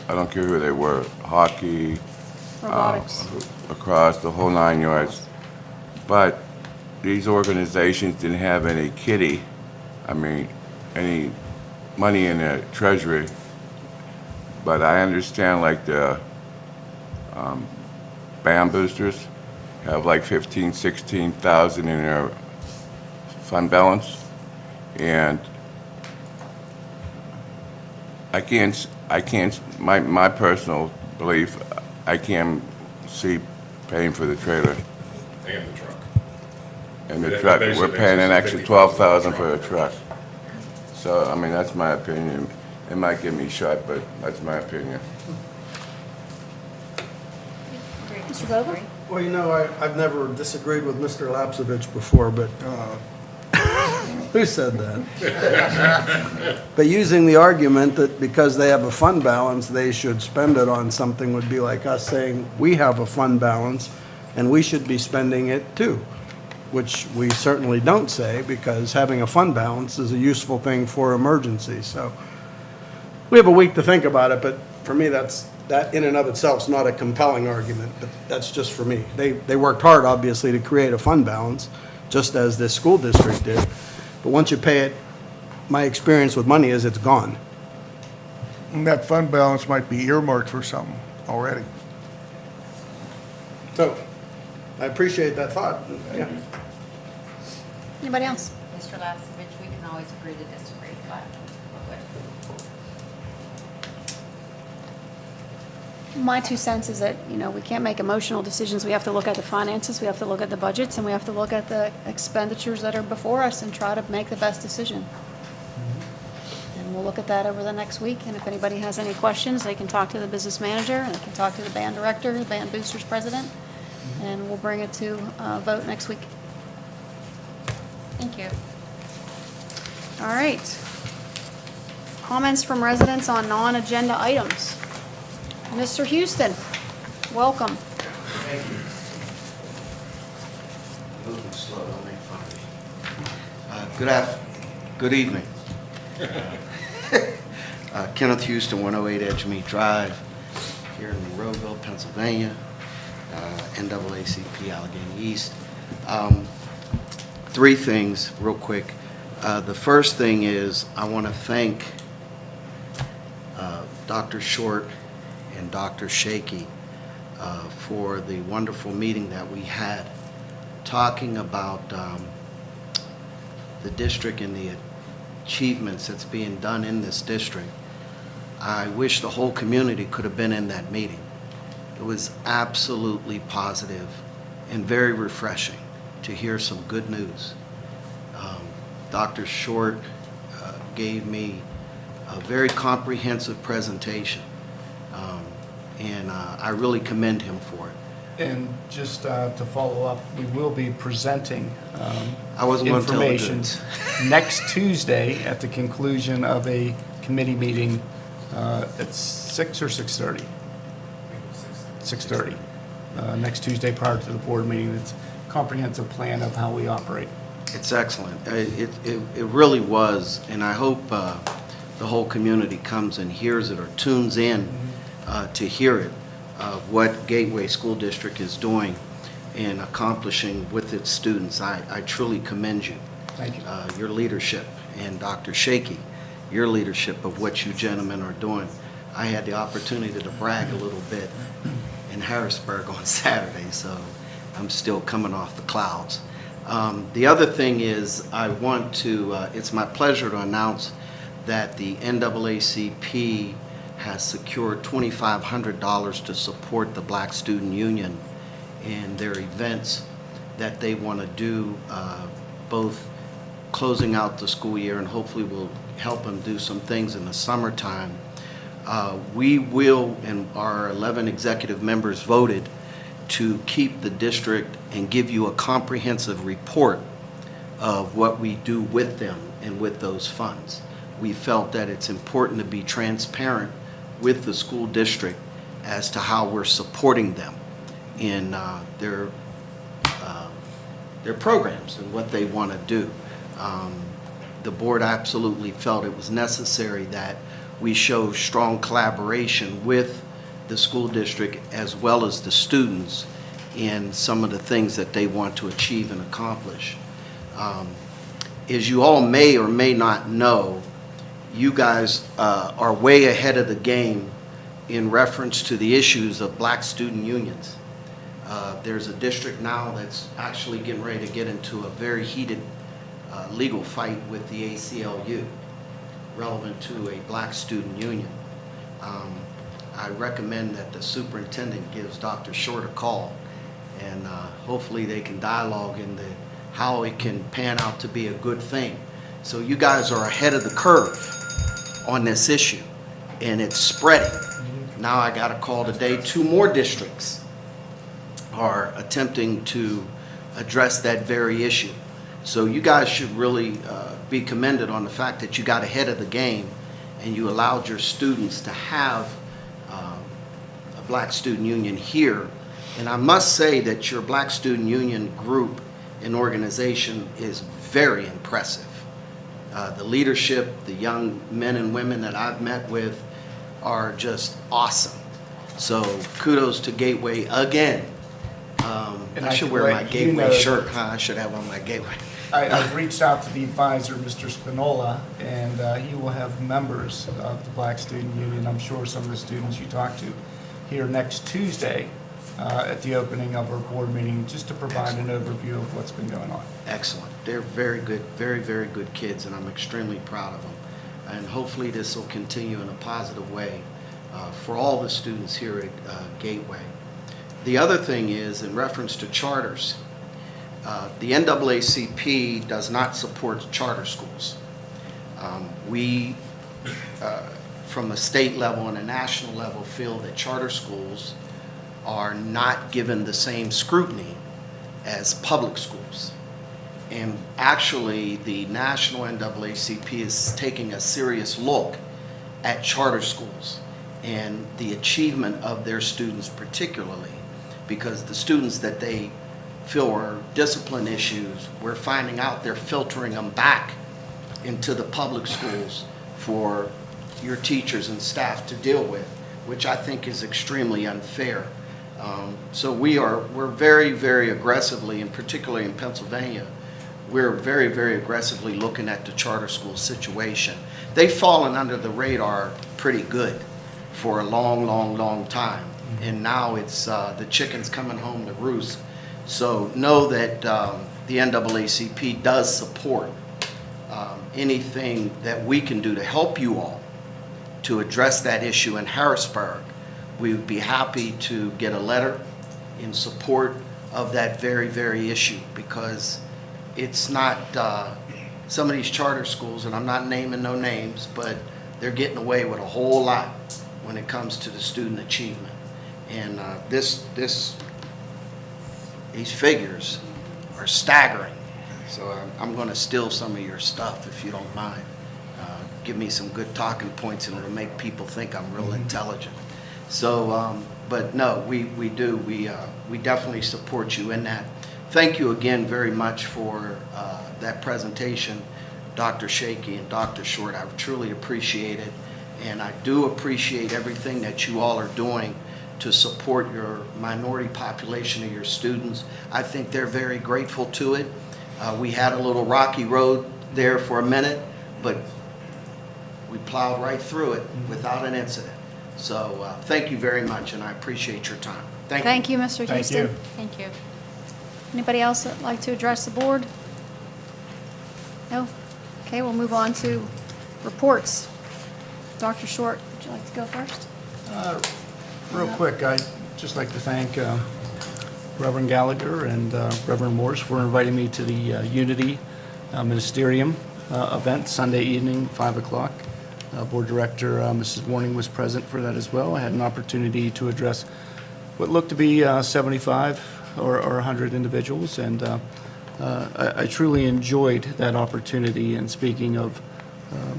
I don't care who they were, hockey, Robotics. across the whole 9 yards. But these organizations didn't have any any money in their treasury. But I understand like the band boosters have like 15, 16,000 in their fund balance. And my personal belief, I can't see paying for the trailer And the truck. and the That truck. basically We're paying an makes extra it $12,000 for a $50,000 truck. So, I mean, that's my opinion. It might get me shot, but that's my opinion. Mr. Vogel? Well, you know, I've never disagreed with Mr. Lapsovich before, but who said that? But using the argument that because they have a fund balance, they should spend it on something would be like us saying, we have a fund balance and we should be spending it too, which we certainly don't say because having a fund balance is a useful thing for emergencies. So we have a week to think about it, but for me, that in and of itself is not a compelling argument, but that's just for me. They worked hard, obviously, to create a fund balance, just as this school district did. But once you pay it, my experience with money is it's gone. And that fund balance might be earmarked for something already. So I appreciate that thought. Yeah. Anybody else? Mr. Lasovich, we can always agree to disagree, but we're good. My 2 cents is that, we can't make emotional decisions. We have to look at the finances, we have to look at the budgets, and we have to look at the expenditures that are before us and try to make the best decision. And we'll look at that over the next week, and if anybody has any questions, they can talk to the business manager, and they can talk to the band director, the band boosters president, and we'll bring it to a vote next week. Thank you. All right. Comments from residents on non-agenda items. Mr. Houston, welcome. Thank you. Moving slow, don't make fun of me. Good evening. Kenneth Houston, 108 Edgemead Drive, here in Monroeville, Pennsylvania, NAACP Allegheny East. 3 things real quick. The first thing is I want to thank Dr. Short and Dr. Shaky for the wonderful meeting that we had talking about the district and the achievements that's being done in this district. I wish the whole community could have been in that meeting. It was absolutely positive and very refreshing to hear some good news. Dr. Short gave me a very comprehensive presentation, and I really commend him for it. And just to follow up, we will be presenting I wasn't going to tell the information goods. next Tuesday at the conclusion of a committee meeting at 6 or 6:30? 6:30. Next Tuesday prior to the board meeting. It's a comprehensive plan of how we operate. It's excellent. It really was, and I hope the whole community comes and hears it or tunes in to hear it, what Gateway School District is doing and accomplishing with its students. I truly commend you. Thank you. Your leadership, and Dr. Shaky, your leadership of what you gentlemen are doing. I had the opportunity to brag a little bit in Harrisburg on Saturday, so I'm still coming off the clouds. The other thing is I want to, it's my pleasure to announce that the NAACP has secured $2,500 to support the Black Student Union in their events that they want to do, both closing out the school year and hopefully we'll help them do some things in the summertime. We will, and our 11 executive members voted to keep the district and give you a comprehensive report of what we do with them and with those funds. We felt that it's important to be transparent with the school district as to how we're supporting them in their programs and what they want to do. The board absolutely felt it was necessary that we show strong collaboration with the school district as well as the students in some of the things that they want to achieve and accomplish. As you all may or may not know, you guys are way ahead of the game in reference to the issues of black student unions. There's a district now that's actually getting ready to get into a very heated legal fight with the ACLU relevant to a black student union. I recommend that the superintendent gives Dr. Short a call, and hopefully they can dialogue in how it can pan out to be a good thing. So you guys are ahead of the curve on this issue, and it's spreading. Now I got a call today, 2 more districts are attempting to address that very issue. So you guys should really be commended on the fact that you got ahead of the game and you allowed your students to have a black student union here. And I must say that your black student union group and organization is very impressive. The leadership, the young men and women that I've met with are just awesome. So kudos to Gateway again. And I should can wear my let you Gateway know shirt, that huh? I should have on my Gateway. I've reached out to the advisor, Mr. Spinola, and he will have members of the Black Student Union, I'm sure some of the students you talked to, here next Tuesday at the opening of our board meeting, just to provide an overview of what's been going on. Excellent. They're very good, very, very good kids, and I'm extremely proud of them. And hopefully this will continue in a positive way for all the students here at Gateway. The other thing is, in reference to charters, the NAACP does not support charter schools. We, from a state level and a national level, feel that charter schools are not given the same scrutiny as public schools. And actually, the national NAACP is taking a serious look at charter schools and the achievement of their students particularly, because the students that they feel are discipline issues, we're finding out they're filtering them back into the public schools for your teachers and staff to deal with, which I think is extremely unfair. So we're very, very aggressively, and particularly in Pennsylvania, we're very, very aggressively looking at the charter school situation. They've fallen under the radar pretty good for a long, long, long time. And now it's the chicken's coming home to roost. So know that the NAACP does support anything that we can do to help you all to address that issue in Harrisburg. We would be happy to get a letter in support of that very, very issue, because it's not some of these charter schools, and I'm not naming no names, but they're getting away with a whole lot when it comes to the student achievement. And these figures are staggering. So I'm going to steal some of your stuff if you don't mind. Give me some good talking points, and it'll make people think I'm real intelligent. So, but no, we do. We definitely support you in that. Thank you again very much for that presentation, Dr. Shaky and Dr. Short. I truly appreciate it. And I do appreciate everything that you all are doing to support your minority population of your students. I think they're very grateful to it. We had a little rocky road there for a minute, but we plowed right through it without an incident. So thank you very much, and I appreciate your time. Thank you, Mr. Thank Houston. you. Thank you. Anybody else that'd like to address the board? No? Okay, we'll move on to reports. Dr. Short, would you like to go first? Real quick, I'd just like to thank Reverend Gallagher and Reverend Morse for inviting me to the Unity Ministerium event Sunday evening, 5 o'clock. Board Director Mrs. Warning was present for that as well. I had an opportunity to address what looked to be 75 or 100 individuals, and I truly enjoyed that opportunity in speaking of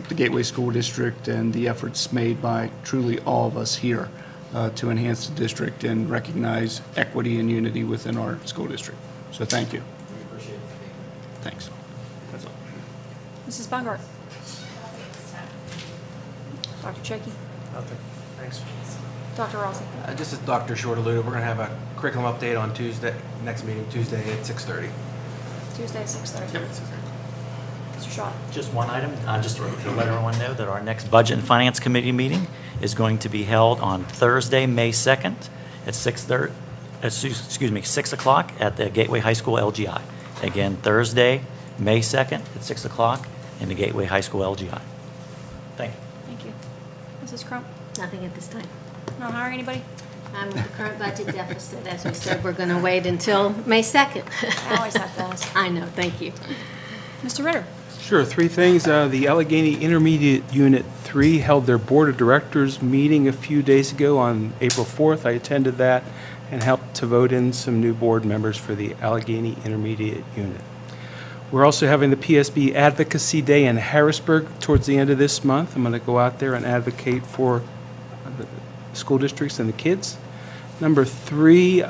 the Gateway School District and the efforts made by truly all of us here. to enhance the district and recognize equity and unity within our school district. So thank you. We appreciate it. Thanks. That's all. Mrs. Bungart. Dr. Chakey. Okay, thanks. Dr. Rossi. Just as Dr. Short alluded, we're going to have a curriculum update on Tuesday, next meeting, Tuesday at 6:30. Tuesday at 6:30. Mr. Shaw. Just one item, just to let everyone know that our next Budget and Finance Committee meeting is going to be held on Thursday, May 2nd at 6 o'clock at the Gateway High School LGI. Again, Thursday, May 2nd at 6 o'clock in the Gateway High School LGI. Thank you. Thank you. Mrs. Crump. Nothing at this time. Not hiring anybody? With the current budget deficit, as we said, we're going to wait until May 2nd. I always have to ask. I know, thank you. Mr. Ritter. Sure, three things. The Allegheny Intermediate Unit 3 held their Board of Directors meeting a few days ago on April 4th. I attended that and helped to vote in some new board members for the Allegheny Intermediate Unit. We're also having the PSB Advocacy Day in Harrisburg towards the end of this month. I'm going to go out there and advocate for the school districts and the kids. Number 3,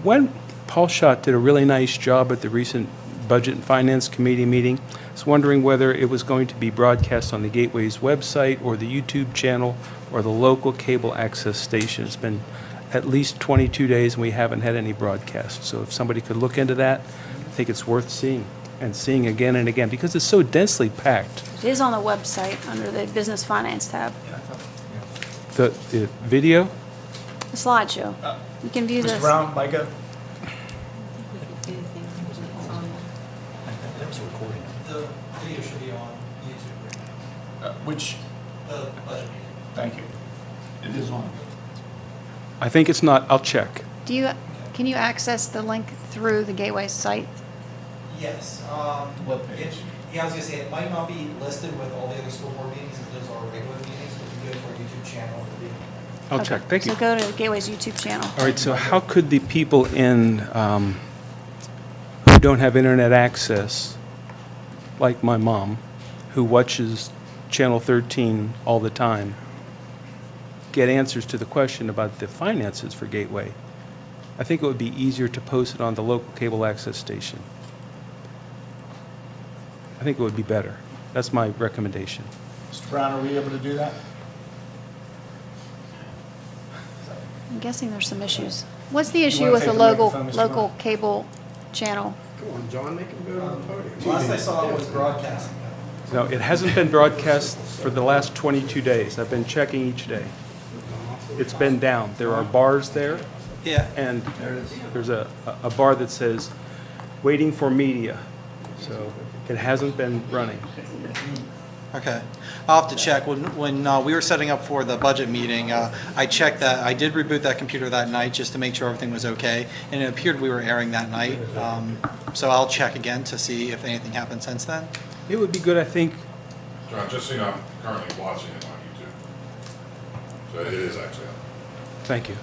when Paul Schott did a really nice job at the recent Budget and Finance Committee meeting. I was wondering whether it was going to be broadcast on the Gateway's website or the YouTube channel or the local cable access station. It's been at least 22 days and we haven't had any broadcast. So if somebody could look into that, I think it's worth seeing and seeing again and again because it's so densely packed. It is on the website under the Business Finance tab. The video? The slideshow. You can view this. Mr. Brown, Micah? The video should be on YouTube. Which? The budget meeting. Thank you. It is on. I think it's not. I'll check. Can you access the link through the Gateway site? Yes. Webpage. Yeah, I was gonna say, it might not be listed with all the other school board meetings, as those are regular meetings, but if you go to our YouTube channel, it'll be. I'll Okay. check. Thank you. So go to Gateway's YouTube channel. All right, so how could the people in, who don't have internet access, like my mom, who watches Channel 13 all the time, get answers to the question about the finances for Gateway? I think it would be easier to post it on the local cable access station. I think it would be better. That's my recommendation. Mr. Brown, are we able to do that? I'm guessing there's some issues. What's the issue wanna with the take the local, microphone, Mr. local Brown? cable channel? Come on, John, make him go to the podium. Last I saw it was broadcasting. No, it hasn't been broadcast for the last 22 days. I've been checking each day. It's been down. There are bars there. Yeah. And there's a bar that says, waiting for media. So it hasn't been running. Okay. I'll have to check. When we were setting up for the budget meeting, I checked that. I did reboot that computer that night just to make sure everything was okay, and it appeared we were airing that night. So I'll check again to see if anything happened since then. It would be good, I think. John, just so you know, I'm currently watching it on YouTube. So it is actually on. Thank you.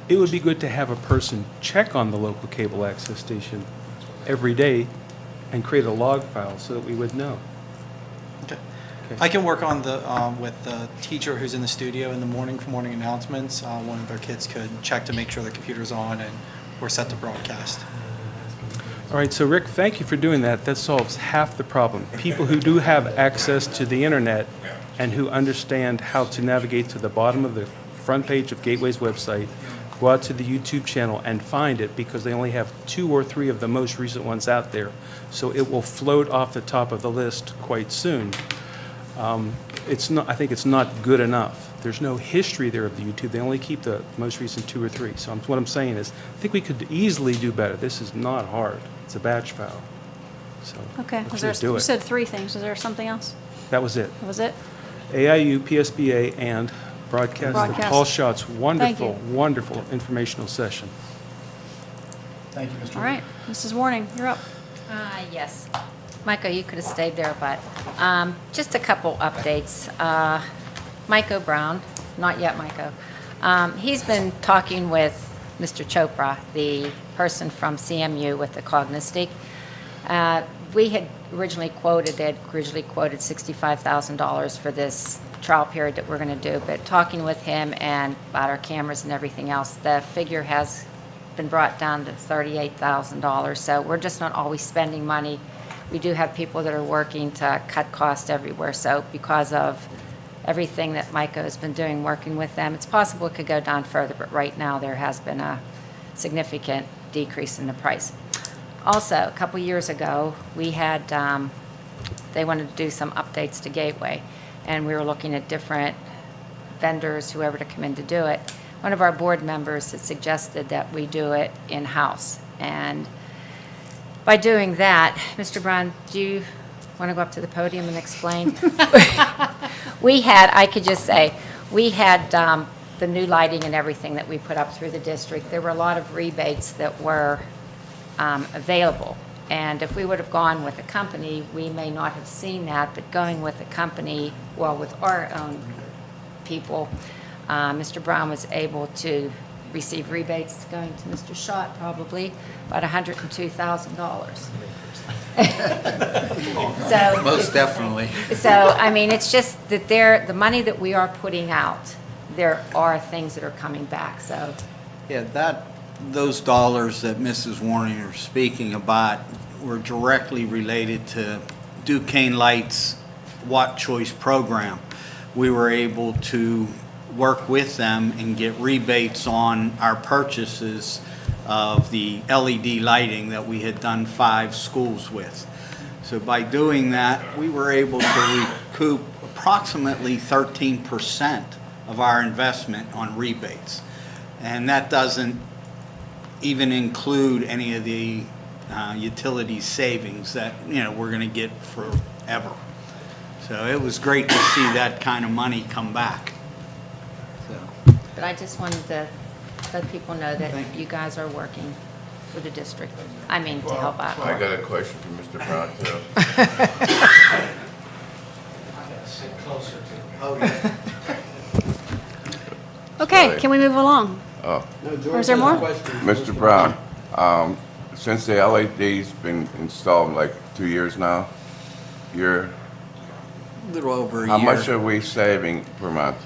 It would be good to have a person check on the local cable access station every day and create a log file so that we would know. Okay. I can work on the with the teacher who's in the studio in the morning for morning announcements. One of their kids could check to make sure the computer's on and we're set to broadcast. All right, so Rick, thank you for doing that. That solves half the problem. People who do have access to the internet and who understand how to navigate to the bottom of the front page of Gateway's website, go out to the YouTube channel and find it because they only have 2 or 3 of the most recent ones out there. So it will float off the top of the list quite soon. I think it's not good enough. There's no history there of the YouTube. They only keep the most recent 2 or 3. So what I'm saying is, I think we could easily do better. This is not hard. It's a batch file. So Okay. let's just do You it. said 3 things. Was there something else? That was it. That was it? AIU, PSBA, and broadcast of Broadcast. Paul Schott's wonderful, you. wonderful informational session. Thank you, Mr. All right. Mrs. Warning, you're up. Yes. Micah, you could have stayed there, but just a couple updates. Micah Brown, not yet Micah, he's been talking with Mr. Chopra, the person from CMU with the Cognistic. We had originally quoted $65,000 for this trial period that we're going to do. But talking with him and about our cameras and everything else, the figure has been brought down to $38,000. So we're just not always spending money. We do have people that are working to cut costs everywhere. So because of everything that Micah has been doing, working with them, it's possible it could go down further, but right now there has been a significant decrease in the price. Also, a couple years ago, we had, they wanted to do some updates to Gateway, and we were looking at different vendors, whoever to come in to do it. One of our board members had suggested that we do it in-house, and by doing that, Mr. Brown, do you want to go up to the podium and explain? We had, I could just say, we had the new lighting and everything that we put up through the district. There were a lot of rebates that were available. And if we would have gone with a company, we may not have seen that, but going with a company, well, with our own people, Mr. Brown was able to receive rebates going to Mr. Schott probably about $102,000. So, Most definitely. So, I mean, it's just that the money that we are putting out, there are things that are coming back, so. Yeah, those dollars that Mrs. Warning is speaking about were directly related to Duquesne Light's Watt Choice program. We were able to work with them and get rebates on our purchases of the LED lighting that we had done 5 schools with. So by doing that, we were able to recoup approximately 13% of our investment on rebates. And that doesn't even include any of the utility savings that, we're going to get forever. So it was great to see that kind of money come back. So. But I just wanted to let people know that you guys are working for the district. I mean, to help out. I got a question for Mr. Brown, too. Sit closer to the podium. Okay, Sorry. can we move along? Oh, Or is there more? Mr. Brown, since the LED's been installed like 2 years now, A little over a how year. much are we saving per month?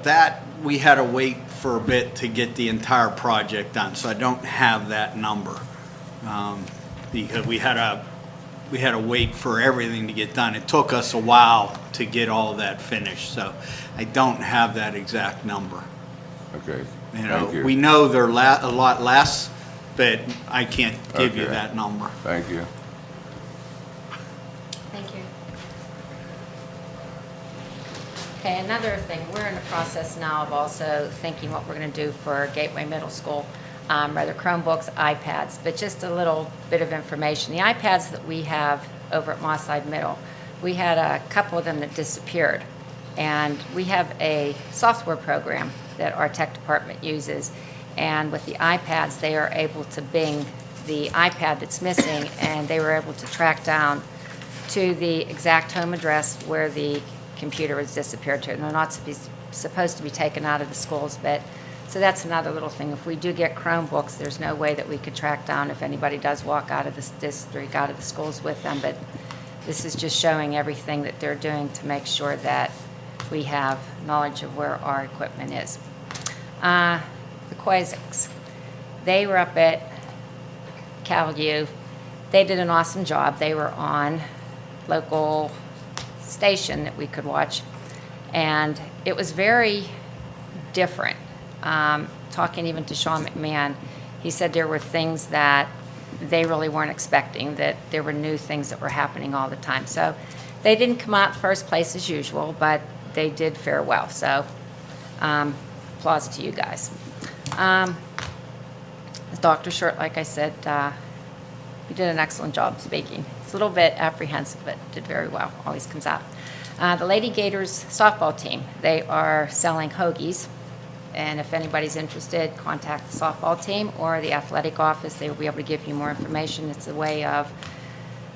That, we had to wait for a bit to get the entire project done, so I don't have that number. Because we had to wait for everything to get done. It took us a while to get all of that finished, so I don't have that exact number. Okay, You know, thank you. we know they're a lot less, but I can't give you Okay. that number. Thank you. Thank you. Okay, another thing, we're in the process now of also thinking what we're going to do for Gateway Middle School, rather Chromebooks, iPads, but just a little bit of information. The iPads that we have over at Mosside Middle, we had a couple of them that disappeared, and we have a software program that our tech department uses, and with the iPads, they are able to bing the iPad that's missing, and they were able to track down to the exact home address where the computer has disappeared to. And they're not supposed to be taken out of the schools, but, so that's another little thing. If we do get Chromebooks, there's no way that we could track down if anybody does walk out of this district, out of the schools with them, but this is just showing everything that they're doing to make sure that we have knowledge of where our equipment is. The Quasics, they were up at Cal U. They did an awesome job. They were on local station that we could watch, and it was very different. Talking even to Sean McMahon, he said there were things that they really weren't expecting, that there were new things that were happening all the time. So they didn't come out first place as usual, but they did fare well. So applause to you guys. Dr. Short, like I said, you did an excellent job speaking. It's a little bit apprehensive, but did very well. Always comes out. The Lady Gators softball team, they are selling hoagies. And if anybody's interested, contact the softball team or the athletic office. They will be able to give you more information. It's a way of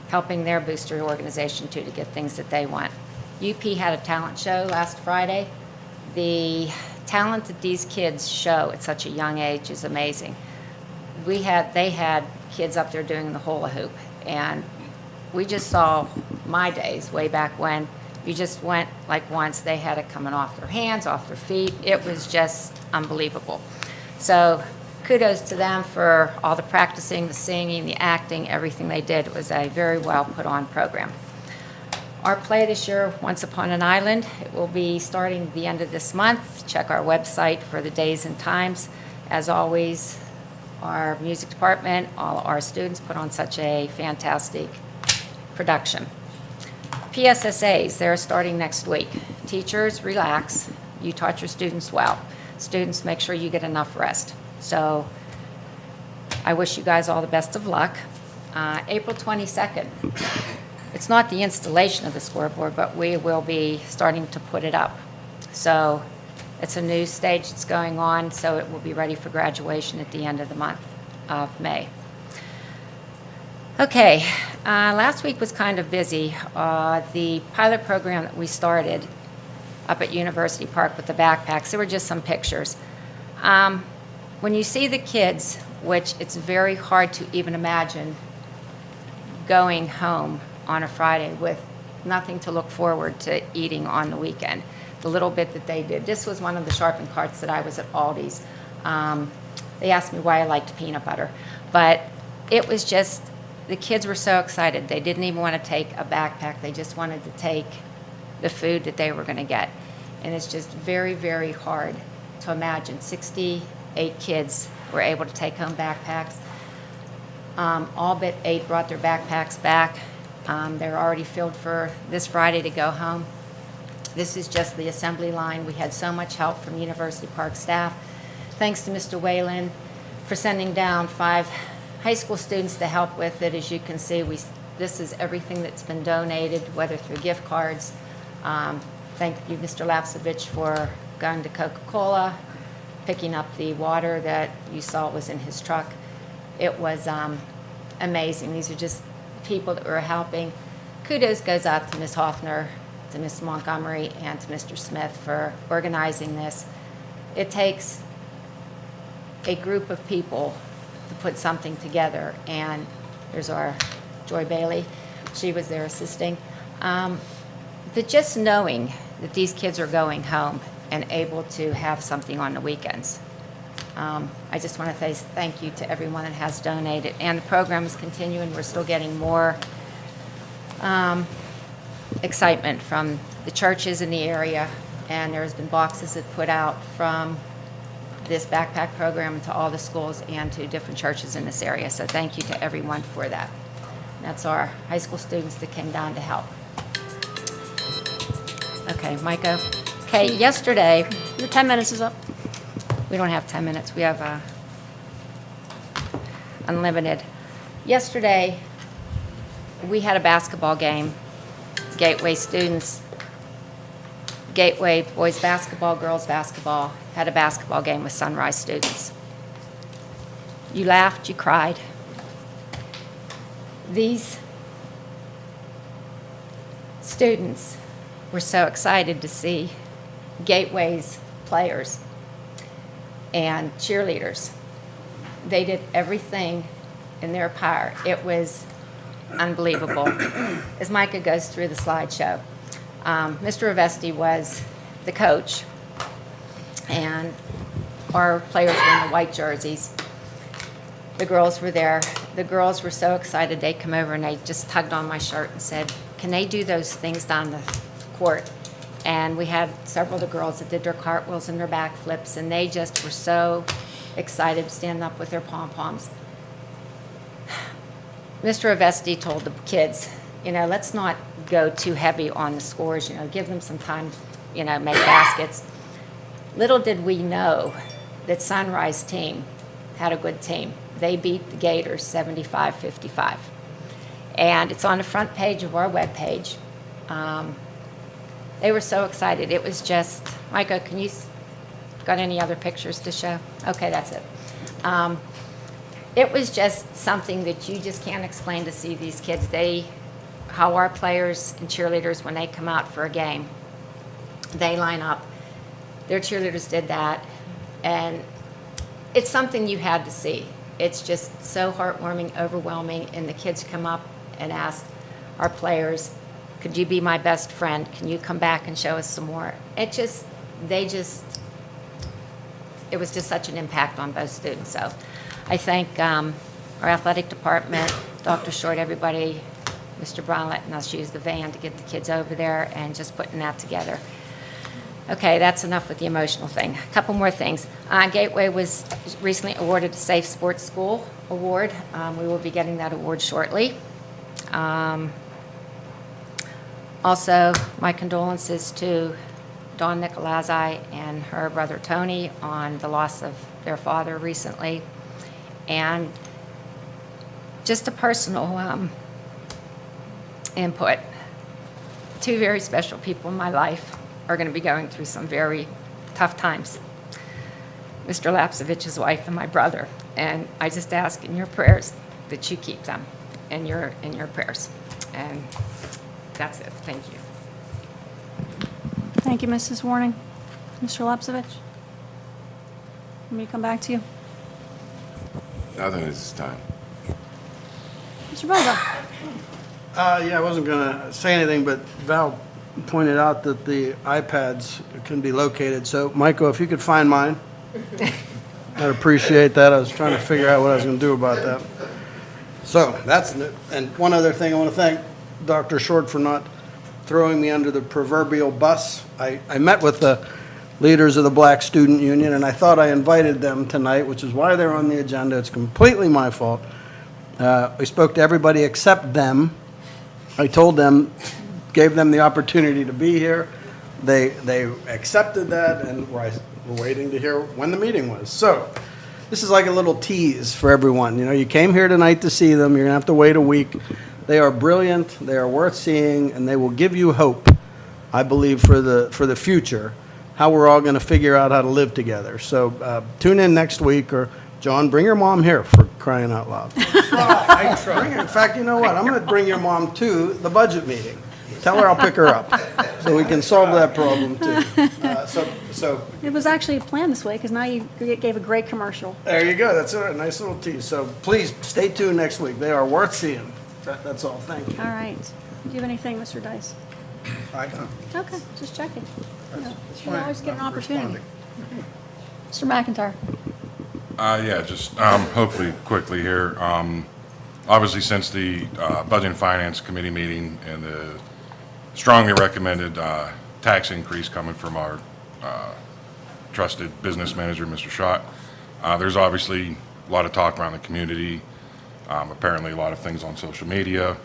helping their booster organization, too, to get things that they want. UP had a talent show last Friday. The talent that these kids show at such a young age is amazing. They had kids up there doing the hula hoop, and we just saw my days way back when You just went like once, they had it coming off their hands, off their feet. It was just unbelievable. So kudos to them for all the practicing, the singing, the acting, everything they did. It was a very well put on program. Our play this year, Once Upon an Island, it will be starting the end of this month. Check our website for the days and times. As always, our music department, all our students put on such a fantastic production. PSSAs, they're starting next week. Teachers, relax. You taught your students well. Students, make sure you get enough rest. So I wish you guys all the best of luck. April 22nd. It's not the installation of the scoreboard, but we will be starting to put it up. So it's a new stage that's going on, so it will be ready for graduation at the end of the month of May. Okay, last week was kind of busy. The pilot program that we started up at University Park with the backpacks, there were just some pictures. When you see the kids, which it's very hard to even imagine going home on a Friday with nothing to look forward to eating on the weekend. The little bit that they did. This was one of the sharpened carts that I was at Aldi's. They asked me why I liked peanut butter. But it was just, the kids were so excited. They didn't even want to take a backpack. They just wanted to take the food that they were going to get. And it's just very, very hard to imagine. 68 kids were able to take home backpacks. All but 8 brought their backpacks back. They're already filled for this Friday to go home. This is just the assembly line. We had so much help from University Park staff. Thanks to Mr. Whalen for sending down 5 high school students to help with it. As you can see, this is everything that's been donated, whether through gift cards. Thank you, Mr. Lapsovich, for going to Coca-Cola, picking up the water that you saw was in his truck. It was amazing. These are just people that were helping. Kudos goes out to Ms. Hoffner, to Ms. Montgomery, and to Mr. Smith for organizing this. It takes a group of people to put something together, and there's our Joy Bailey. She was there assisting. But just knowing that these kids are going home and able to have something on the weekends. I just want to say thank you to everyone that has donated. And the program is continuing. We're still getting more excitement from the churches in the area. And there's been boxes that put out from this backpack program to all the schools and to different churches in this area. So thank you to everyone for that. And that's our high school students that came down to help. Okay, Micah. Okay, yesterday. Your 10 minutes is up. We don't have 10 minutes. We have unlimited. Yesterday, we had a basketball game. Gateway students, Gateway boys basketball, girls basketball, had a basketball game with Sunrise students. You laughed, you cried. These students were so excited to see Gateway's players and cheerleaders. They did everything in their power. It was unbelievable. As Micah goes through the slideshow, Mr. Avesti was the coach, and our players were in the white jerseys. The girls were there. The girls were so excited. They come over and they just tugged on my shirt and said, "Can they do those things down the court?" And we had several of the girls that did their cartwheels and their backflips, and they just were so excited, standing up with their pom-poms. Mr. Avesti told the kids, let's not go too heavy on the scores, give them some time, make baskets. Little did we know that Sunrise team had a good team. They beat the Gators 75-55. And it's on the front page of our webpage. They were so excited. It was just, Micah, got any other pictures to show? Okay, that's it. It was just something that you just can't explain to see these kids. How our players and cheerleaders, when they come out for a game, they line up. Their cheerleaders did that. And it's something you had to see. It's just so heartwarming, overwhelming. And the kids come up and ask our players, Could you be my best friend? Can you come back and show us some more? It was just such an impact on both students. So I thank our athletic department, Dr. Short, everybody, Mr. Brown letting us use the van to get the kids over there and just putting that together. Okay, that's enough with the emotional thing. A couple more things. Gateway was recently awarded a Safe Sports School Award. We will be getting that award shortly. Also, my condolences to Dawn Nicolazzi and her brother Tony on the loss of their father recently. And just a personal input. Two very special people in my life are going to be going through some very tough times. Mr. Lapsovich's wife and my brother. And I just ask in your prayers that you keep them in your prayers. And that's it. Thank you. Thank you, Mrs. Warning. Mr. Lapsovich? Let me come back to you. Nothing at this time. Mr. Boga? Yeah, I wasn't gonna say anything, but Val pointed out that the iPads can be located. So, Michael, if you could find mine, I'd appreciate that. I was trying to figure out what I was gonna do about that. So, that's, and one other thing, I want to thank Dr. Short for not throwing me under the proverbial bus. I met with the leaders of the Black Student Union, and I thought I invited them tonight, which is why they're on the agenda. It's completely my fault. We spoke to everybody except them. I told them, gave them the opportunity to be here. They accepted that, and we're waiting to hear when the meeting was. So this is like a little tease for everyone. You know, you came here tonight to see them. You're going to have to wait a week. They are brilliant. They are worth seeing, and they will give you hope, I believe, for the future, how we're all going to figure out how to live together. So tune in next week, or John, bring your mom here, for crying out loud. I try. In fact, you know what? I'm going to bring your mom to the budget meeting. Tell her I'll pick her up, so we can solve that problem too. So It was actually planned this way, because now you gave a great commercial. there you go. That's a nice little tease. So please stay tuned next week. They are worth seeing. That's all. Thank you. All right. Do you have anything, Mr. Dice? I don't. Okay, just checking. You know, That's you fine. always get an I'm opportunity. responding. Mr. McIntyre? Yeah, just hopefully quickly here. Obviously, since the Budget and Finance Committee meeting and the strongly recommended tax increase coming from our trusted business manager, Mr. Schott, there's obviously a lot of talk around the community, apparently a lot of things on social media.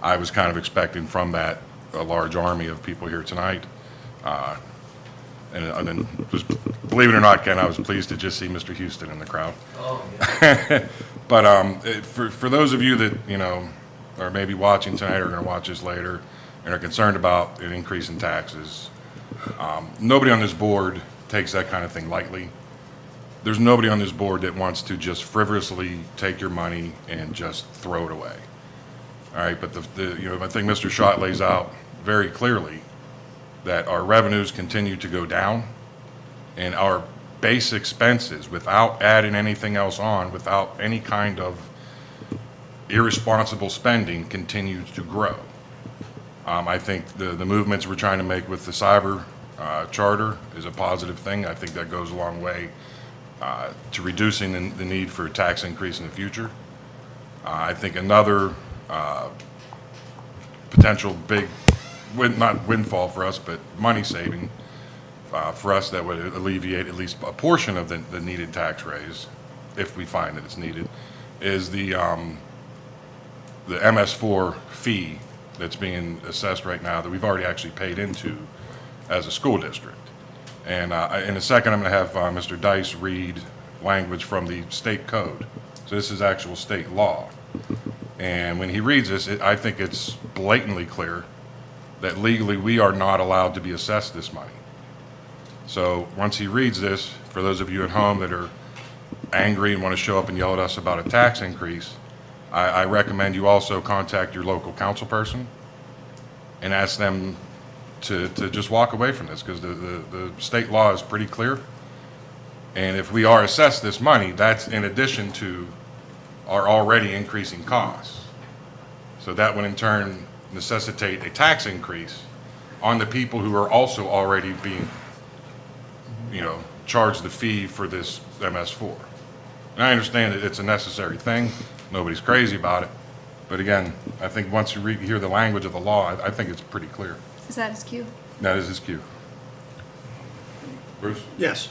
I was kind of expecting from that a large army of people here tonight. And then, just believe it or not, Ken, I was pleased to just see Mr. Houston in the crowd. Oh, yeah. But for those of you that, you know, are maybe watching tonight or going to watch this later and are concerned about an increase in taxes, nobody on this board takes that kind of thing lightly. There's nobody on this board that wants to just frivolously take your money and just throw it away. All right, but you know, I think Mr. Schott lays out very clearly that our revenues continue to go down and our base expenses, without adding anything else on, without any kind of irresponsible spending, continues to grow. I think the movements we're trying to make with the cyber charter is a positive thing. I think that goes a long way to reducing the need for a tax increase in the future. I think another potential big, not windfall for us, but money saving for us that would alleviate at least a portion of the needed tax raise, if we find that it's needed, is the MS4 fee that's being assessed right now that we've already actually paid into as a school district. And in a second, I'm going to have Mr. Dice read language from the state code. So this is actual state law. And when he reads this, I think it's blatantly clear that legally we are not allowed to be assessed this money. So once he reads this, for those of you at home that are angry and want to show up and yell at us about a tax increase, I recommend you also contact your local council person and ask them to just walk away from this, because the state law is pretty clear. And if we are assessed this money, that's in addition to our already increasing costs. So that would in turn necessitate a tax increase on the people who are also already being, charged the fee for this MS4. And I understand that it's a necessary thing. Nobody's crazy about it. But again, I think once you hear the language of the law, I think it's pretty clear. Is that his cue? That is his cue. Bruce? Yes.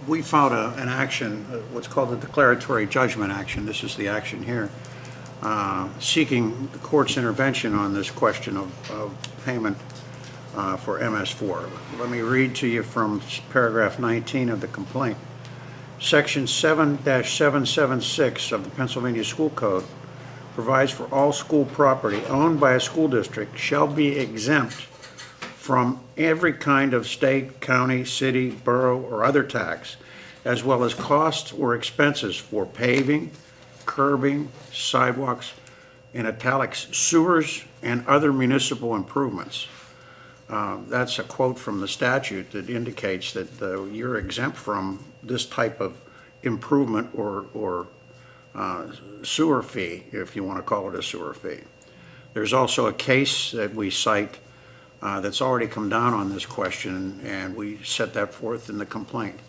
We filed an action, what's called a declaratory judgment action. This is the action here, seeking the court's intervention on this question of payment for MS4. Let me read to you from paragraph 19 of the complaint. Section 7-776 of the Pennsylvania School Code provides for all school property owned by a school district shall be exempt from every kind of state, county, city, borough, or other tax, as well as costs or expenses for paving, curbing, sidewalks, in italics, sewers, and other municipal improvements. That's a quote from the statute that indicates that you're exempt from this type of improvement or sewer fee, if you want to call it a sewer fee. There's also a case that we cite that's already come down on this question, and we set that forth in the complaint.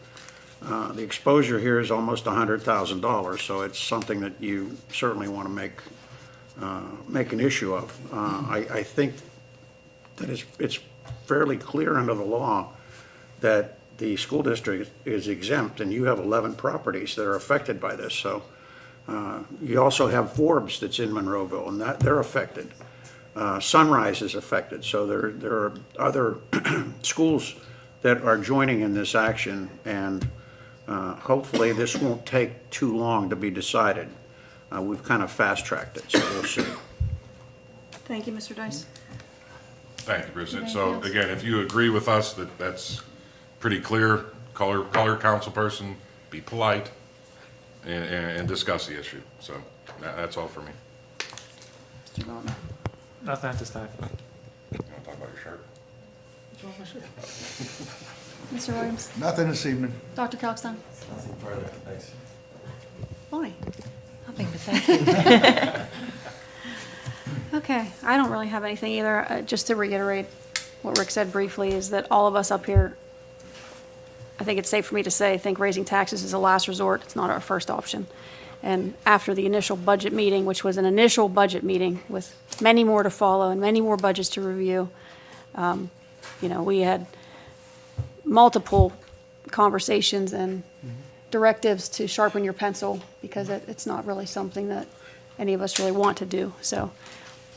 The exposure here is almost $100,000, so it's something that you certainly want to make an issue of. I think that it's fairly clear under the law that the school district is exempt, and you have 11 properties that are affected by this. So you also have Forbes that's in Monroeville, and they're affected. Sunrise is affected, so there are other schools that are joining in this action, and hopefully this won't take too long to be decided. We've kind of fast-tracked it, so we'll see. Thank you, Mr. Dice. Thank you, Bruce. And so again, if you agree with us that that's pretty clear, call your council person, be polite, and discuss the issue. So that's all for me. Mr. Gauntner. Nothing at this time. You want to talk about your shirt? Mr. Williams. Nothing this evening. Dr. Kalkstein. Nothing further, thanks. Bonnie. Nothing to thank you. Okay, I don't really have anything either. Just to reiterate what Rick said briefly is that all of us up here, I think it's safe for me to say, think raising taxes is a last resort. It's not our first option. And after the initial budget meeting, which was an initial budget meeting with many more to follow and many more budgets to review, we had multiple conversations and directives to sharpen your pencil because it's not really something that any of us really want to do. So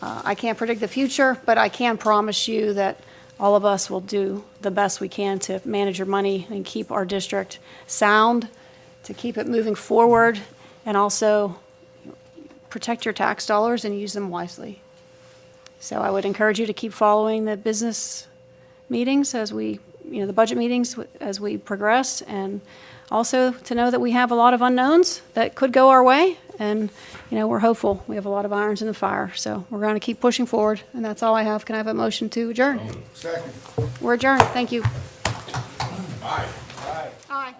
I can't predict the future, but I can promise you that all of us will do the best we can to manage your money and keep our district sound, to keep it moving forward, and also protect your tax dollars and use them wisely. So I would encourage you to keep following the business meetings as the budget meetings as we progress, and also to know that we have a lot of unknowns that could go our way, and we're hopeful. We have a lot of irons in the fire, so we're going to keep pushing forward, and that's all I have. Can I have a motion to adjourn? Second. We're adjourned. Thank you. Aye. Aye.